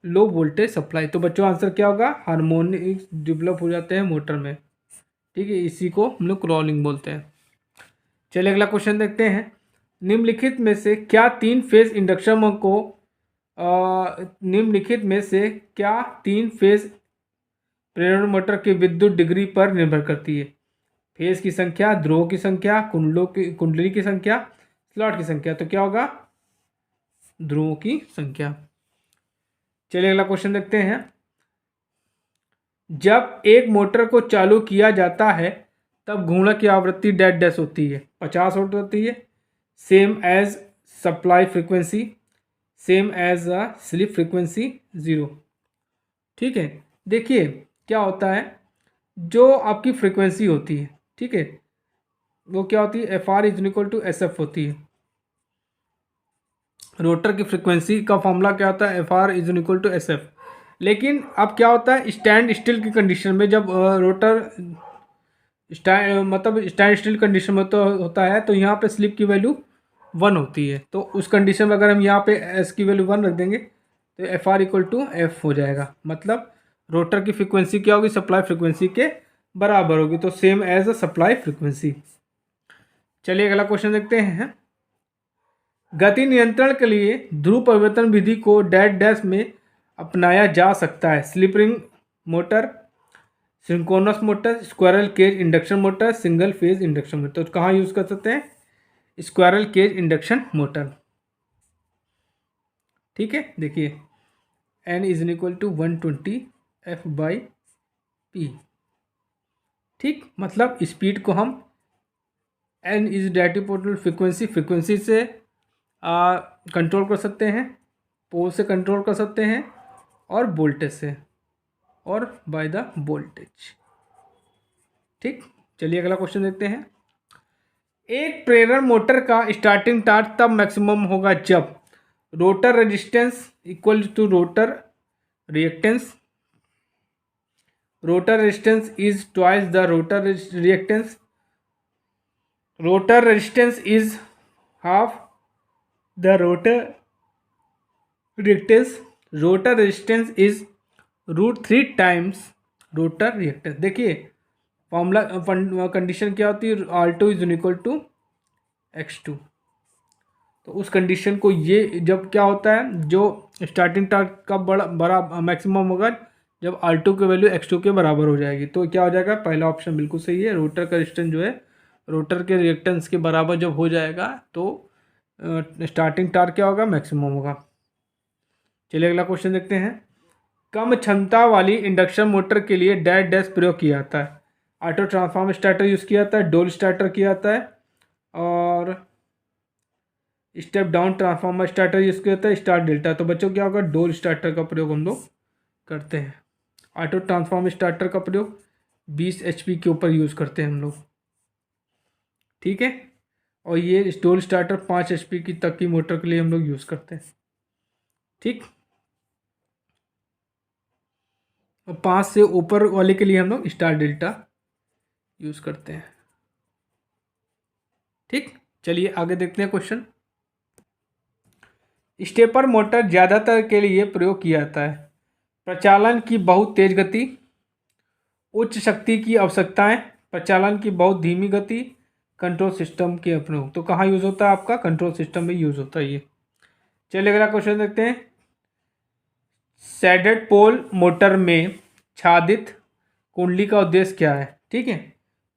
low voltage supply. तो बच्चों आंसर क्या होगा, हार्मोनिक डेवलप हो जाते हैं मोटर में। ठीक है, इसी को हम लोग क्रॉलिंग बोलते हैं। चलिए अगला क्वेश्चन देखते हैं। निम्नलिखित में से क्या तीन फेज इंडक्शन को निम्नलिखित में से क्या तीन फेज प्रेरण मोटर की विद्युत डिग्री पर निर्भर करती है? फेज की संख्या, ध्रुवों की संख्या, कुंडली की संख्या, स्लॉट की संख्या। तो क्या होगा? ध्रुवों की संख्या। चलिए अगला क्वेश्चन देखते हैं। जब एक मोटर को चालू किया जाता है तब घूर्णक की आवृत्ति डैश डैश होती है, 50 हर्ट्ज होती है। Same as supply frequency, same as a slip frequency 0। ठीक है, देखिए क्या होता है, जो आपकी फ्रीक्वेंसी होती है, ठीक है, वो क्या होती है? F R is equal to S F होती है। रोटर की फ्रीक्वेंसी का फॉर्मूला क्या होता है? F R is equal to S F. लेकिन अब क्या होता है, स्टैंड स्टिल की कंडीशन में, जब रोटर स्टैंड स्टिल कंडीशन में तो होता है, तो यहाँ पे स्लिप की वैल्यू 1 होती है। तो उस कंडीशन में अगर हम यहाँ पे एस की वैल्यू 1 रख देंगे तो F R equal to F हो जाएगा। मतलब रोटर की फ्रीक्वेंसी क्या होगी? सप्लाई फ्रीक्वेंसी के बराबर होगी। तो same as a supply frequency. चलिए अगला क्वेश्चन देखते हैं। गति नियंत्रण के लिए ध्रुव परिवर्तन विधि को डैश डैश में अपनाया जा सकता है। Slip ring motor, synchronous motor, squirrel cage induction motor, single phase induction motor. तो कहाँ यूज़ कर सकते हैं? Squirrel cage induction motor. ठीक है, देखिए N is equal to 120 F by P। ठीक, मतलब स्पीड को हम N is directive proportional frequency से कंट्रोल कर सकते हैं, पोल से कंट्रोल कर सकते हैं, और वोल्टेज से, और बाय द वोल्टेज। ठीक, चलिए अगला क्वेश्चन देखते हैं। एक प्रेरण मोटर का स्टार्टिंग टॉर्क तब मैक्सिमम होगा जब rotor resistance equal to rotor reactance, rotor resistance is twice the rotor reactance, rotor resistance is half the rotor reactance, rotor resistance is √3 times rotor reactance. देखिए formula condition क्या होती है? R2 is equal to X2। तो उस condition को ये जब क्या होता है, जो स्टार्टिंग टॉर्क का बड़ा मैक्सिमम होगा जब R2 की वैल्यू X2 के बराबर हो जाएगी। तो क्या हो जाएगा? पहला ऑप्शन बिल्कुल सही है। रोटर का रेजिस्टेंस जो है रोटर के रिएक्टेंस के बराबर जब हो जाएगा तो स्टार्टिंग टॉर्क क्या होगा? मैक्सिमम होगा। चलिए अगला क्वेश्चन देखते हैं। कम क्षमता वाली इंडक्शन मोटर के लिए डैश डैश प्रयोग किया जाता है। ऑटो ट्रांसफार्मर स्टार्टर यूज़ किया जाता है, डोल स्टार्टर किया जाता है, और step down transformer starter use किया जाता है, स्टार डेल्टा। तो बच्चों क्या होगा? डोल स्टार्टर का प्रयोग हम लोग करते हैं। ऑटो ट्रांसफार्मर स्टार्टर का प्रयोग 20 HP के ऊपर यूज़ करते हैं हम लोग। ठीक है, और ये डोल स्टार्टर 5 HP की तक की मोटर के लिए हम लोग यूज़ करते हैं। ठीक, और 5 से ऊपर वाले के लिए हम लोग स्टार डेल्टा यूज़ करते हैं। ठीक, चलिए आगे देखते हैं क्वेश्चन। स्टेपर मोटर ज़्यादातर के लिए प्रयोग किया जाता है। प्रचालन की बहुत तेज गति, उच्च शक्ति की आवश्यकताएं, प्रचालन की बहुत धीमी गति, कंट्रोल सिस्टम के प्रयोग। तो कहाँ यूज़ होता है? आपका कंट्रोल सिस्टम में यूज़ होता है ये। चलिए अगला क्वेश्चन देखते हैं। सैडेड पोल मोटर में छादित कुंडली का उद्देश्य क्या है? ठीक है,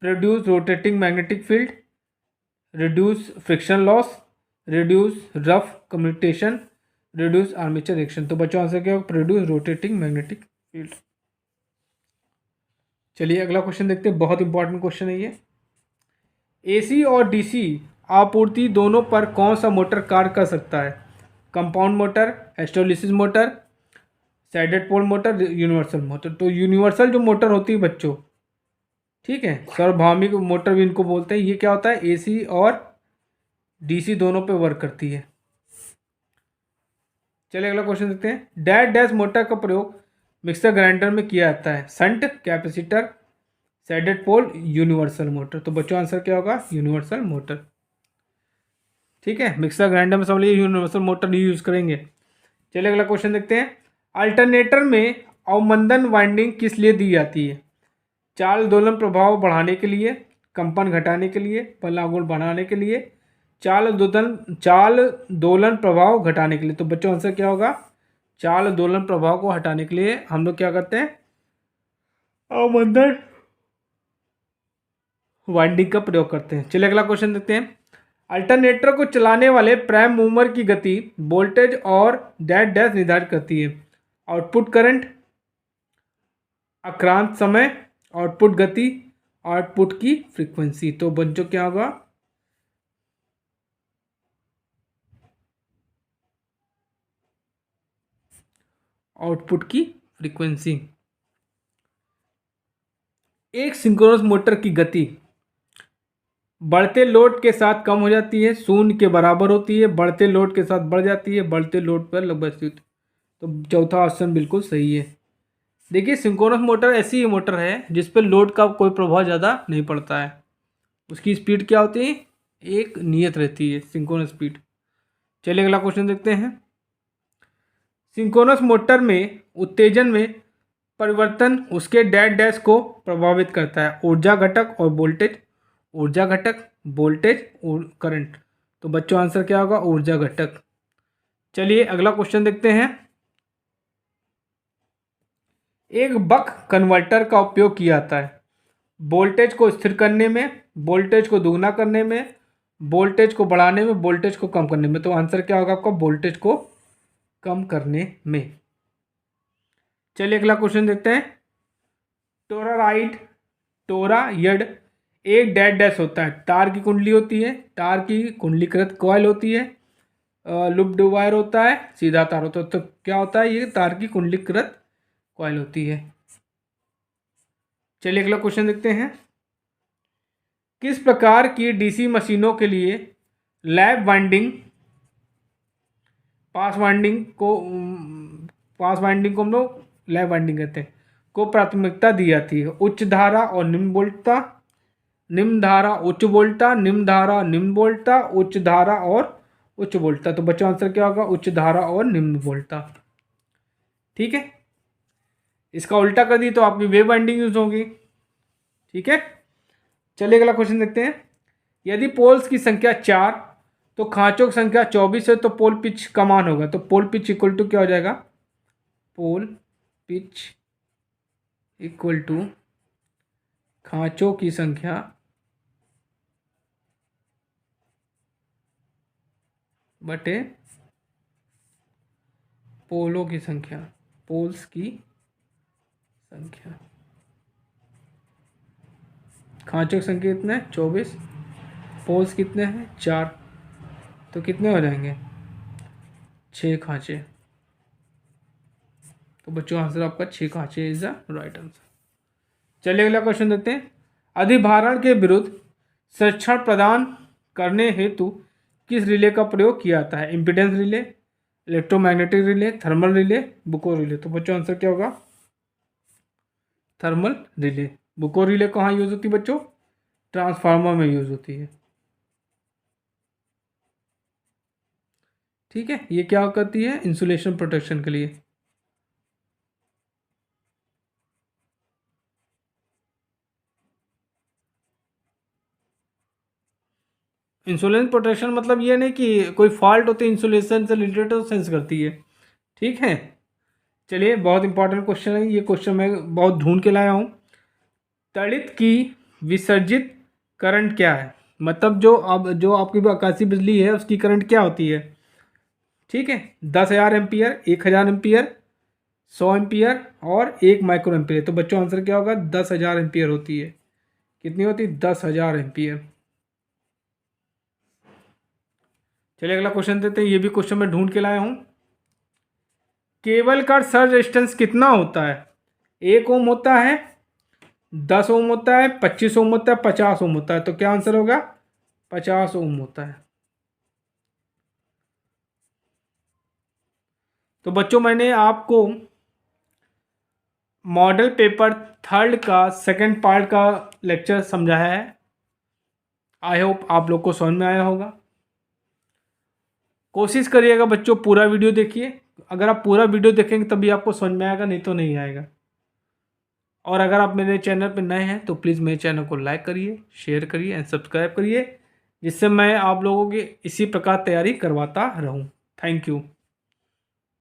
produce rotating magnetic field, reduce friction loss, reduce rough commutation, reduce armature reaction. तो बच्चों आंसर क्या होगा? Produce rotating magnetic field. चलिए अगला क्वेश्चन देखते हैं, बहुत इंपॉर्टेंट क्वेश्चन है ये। AC और DC आपूर्ति दोनों पर कौन सा मोटर कार्य कर सकता है? Compound motor, hysteresis motor, shaded pole motor, universal motor. तो यूनिवर्सल जो मोटर होती है बच्चों, ठीक है, सार्वभौमिक मोटर भी इनको बोलते हैं, ये क्या होता है? AC और DC दोनों पे वर्क करती है। चलिए अगला क्वेश्चन देखते हैं। डैश डैश मोटर का प्रयोग मिक्सर ग्राइंडर में किया जाता है। संट, कैपेसिटर, सैडेड पोल, यूनिवर्सल मोटर। तो बच्चों आंसर क्या होगा? Universal motor. ठीक है, मिक्सर ग्राइंडर में समझ लीजिए यूनिवर्सल मोटर यूज़ करेंगे। चलिए अगला क्वेश्चन देखते हैं। अल्टरनेटर में अवमंदन वाइंडिंग किस लिए दी जाती है? चाल दोलन प्रभाव बढ़ाने के लिए, कंपन घटाने के लिए, बल आघूर्ण बढ़ाने के लिए, चाल दोलन प्रभाव घटाने के लिए। तो बच्चों आंसर क्या होगा? चाल दोलन प्रभाव को हटाने के लिए हम लोग क्या करते हैं? अवमंदन वाइंडिंग का प्रयोग करते हैं। चलिए अगला क्वेश्चन देखते हैं। अल्टरनेटर को चलाने वाले प्राइम मूवर की गति, वोल्टेज और डैश डैश निर्धारित करती है। आउटपुट करंट, आक्रांत समय, आउटपुट गति, आउटपुट की फ्रीक्वेंसी। तो बच्चों क्या होगा? आउटपुट की फ्रीक्वेंसी। एक सिंक्रोनस मोटर की गति बढ़ते लोड के साथ कम हो जाती है, शून्य के बराबर होती है, बढ़ते लोड के साथ बढ़ जाती है, बढ़ते लोड पर लगभग स्थित। तो चौथा ऑप्शन बिल्कुल सही है। देखिए सिंक्रोनस मोटर ऐसी ही मोटर है जिस पर लोड का कोई प्रभाव ज़्यादा नहीं पड़ता है। उसकी स्पीड क्या होती है? एक नियत रहती है सिंक्रोनस स्पीड। चलिए अगला क्वेश्चन देखते हैं। सिंक्रोनस मोटर में उत्तेजन में परिवर्तन उसके डैश डैश को प्रभावित करता है। ऊर्जा घटक और वोल्टेज, ऊर्जा घटक, वोल्टेज और करंट। तो बच्चों आंसर क्या होगा? ऊर्जा घटक। चलिए अगला क्वेश्चन देखते हैं। एक बक कन्वर्टर का उपयोग किया जाता है वोल्टेज को स्थिर करने में, वोल्टेज को दोगुना करने में, वोल्टेज को बढ़ाने में, वोल्टेज को कम करने में। तो आंसर क्या होगा आपका? वोल्टेज को कम करने में। चलिए अगला क्वेश्चन देखते हैं। टोरायड एक डैश डैश होता है। तार की कुंडली होती है, तार की कुंडलीकृत कॉइल होती है, लूप्ड वायर होता है, सीधा तार होता है। तो क्या होता है? ये तार की कुंडलीकृत कॉइल होती है। चलिए अगला क्वेश्चन देखते हैं। किस प्रकार की डीसी मशीनों के लिए लैप वाइंडिंग, पास वाइंडिंग को हम लोग लैप वाइंडिंग कहते हैं, को प्राथमिकता दी जाती है? उच्च धारा और निम्न वोल्टता, निम्न धारा उच्च वोल्टता, निम्न धारा निम्न वोल्टता, उच्च धारा और उच्च वोल्टता। तो बच्चों आंसर क्या होगा? उच्च धारा और निम्न वोल्टता। ठीक है, इसका उल्टा कर दी तो आपकी वेव वाइंडिंग यूज होगी। ठीक है, चलिए अगला क्वेश्चन देखते हैं। यदि पोल्स की संख्या 4 तो खांचों की संख्या 24 है तो पोल पिच का मान होगा। तो पोल पिच इक्वल टू क्या हो जाएगा? पोल पिच इक्वल टू खांचों की संख्या बटे पोलों की संख्या, पोल्स की संख्या। खांचों की संख्या कितने हैं? 24। पोल्स कितने हैं? 4। तो कितने हो जाएंगे? 6 खांचे। तो बच्चों आंसर आपका 6 खांचे इज द राइट आंसर। चलिए अगला क्वेश्चन देखते हैं। अधिभारण के विरुद्ध संरक्षण प्रदान करने हेतु किस रिले का प्रयोग किया जाता है? Impedance relay, electromagnetic relay, thermal relay, बुको रिले। तो बच्चों आंसर क्या होगा? Thermal relay. बुको रिले कहाँ यूज होती है बच्चों? ट्रांसफार्मर में यूज होती है। ठीक है, ये क्या करती है? इंसुलेशन प्रोटेक्शन के लिए। इंसुलेशन प्रोटेक्शन मतलब ये नहीं कि कोई फॉल्ट होती है इंसुलेशन से रिलेटेड तो सेंस करती है। ठीक है, चलिए बहुत इंपॉर्टेंट क्वेश्चन है ये। क्वेश्चन मैं बहुत ढूंढ के लाया हूँ। तड़ित की विसर्जित करंट क्या है? मतलब जो आपकी आकाशीय बिजली है उसकी करंट क्या होती है? ठीक है, 10,000 एम्पियर, 1,000 एम्पियर, 100 एम्पियर और 1 माइक्रो एम्पियर। तो बच्चों आंसर क्या होगा? 10,000 एम्पियर होती है। कितनी होती है? 10,000 एम्पियर। चलिए अगला क्वेश्चन देते हैं। ये भी क्वेश्चन मैं ढूंढ के लाया हूँ। केबल का सर्ज रेजिस्टेंस कितना होता है? 1 ओम होता है, 10 ओम होता है, 25 ओम होता है, 50 ओम होता है। तो क्या आंसर होगा? 50 ओम होता है। तो बच्चों मैंने आपको मॉडल पेपर 3rd का 2nd पार्ट का लेक्चर समझाया है। आई होप आप लोग को समझ में आया होगा। कोशिश करिएगा बच्चों पूरा वीडियो देखिए। अगर आप पूरा वीडियो देखेंगे तभी आपको समझ में आएगा, नहीं तो नहीं आएगा। और अगर आप मेरे चैनल पर नए हैं तो प्लीज़ मेरे चैनल को लाइक करिए, शेयर करिए एंड सब्सक्राइब करिए, जिससे मैं आप लोगों की इसी प्रकार तैयारी करवाता रहूं। Thank you.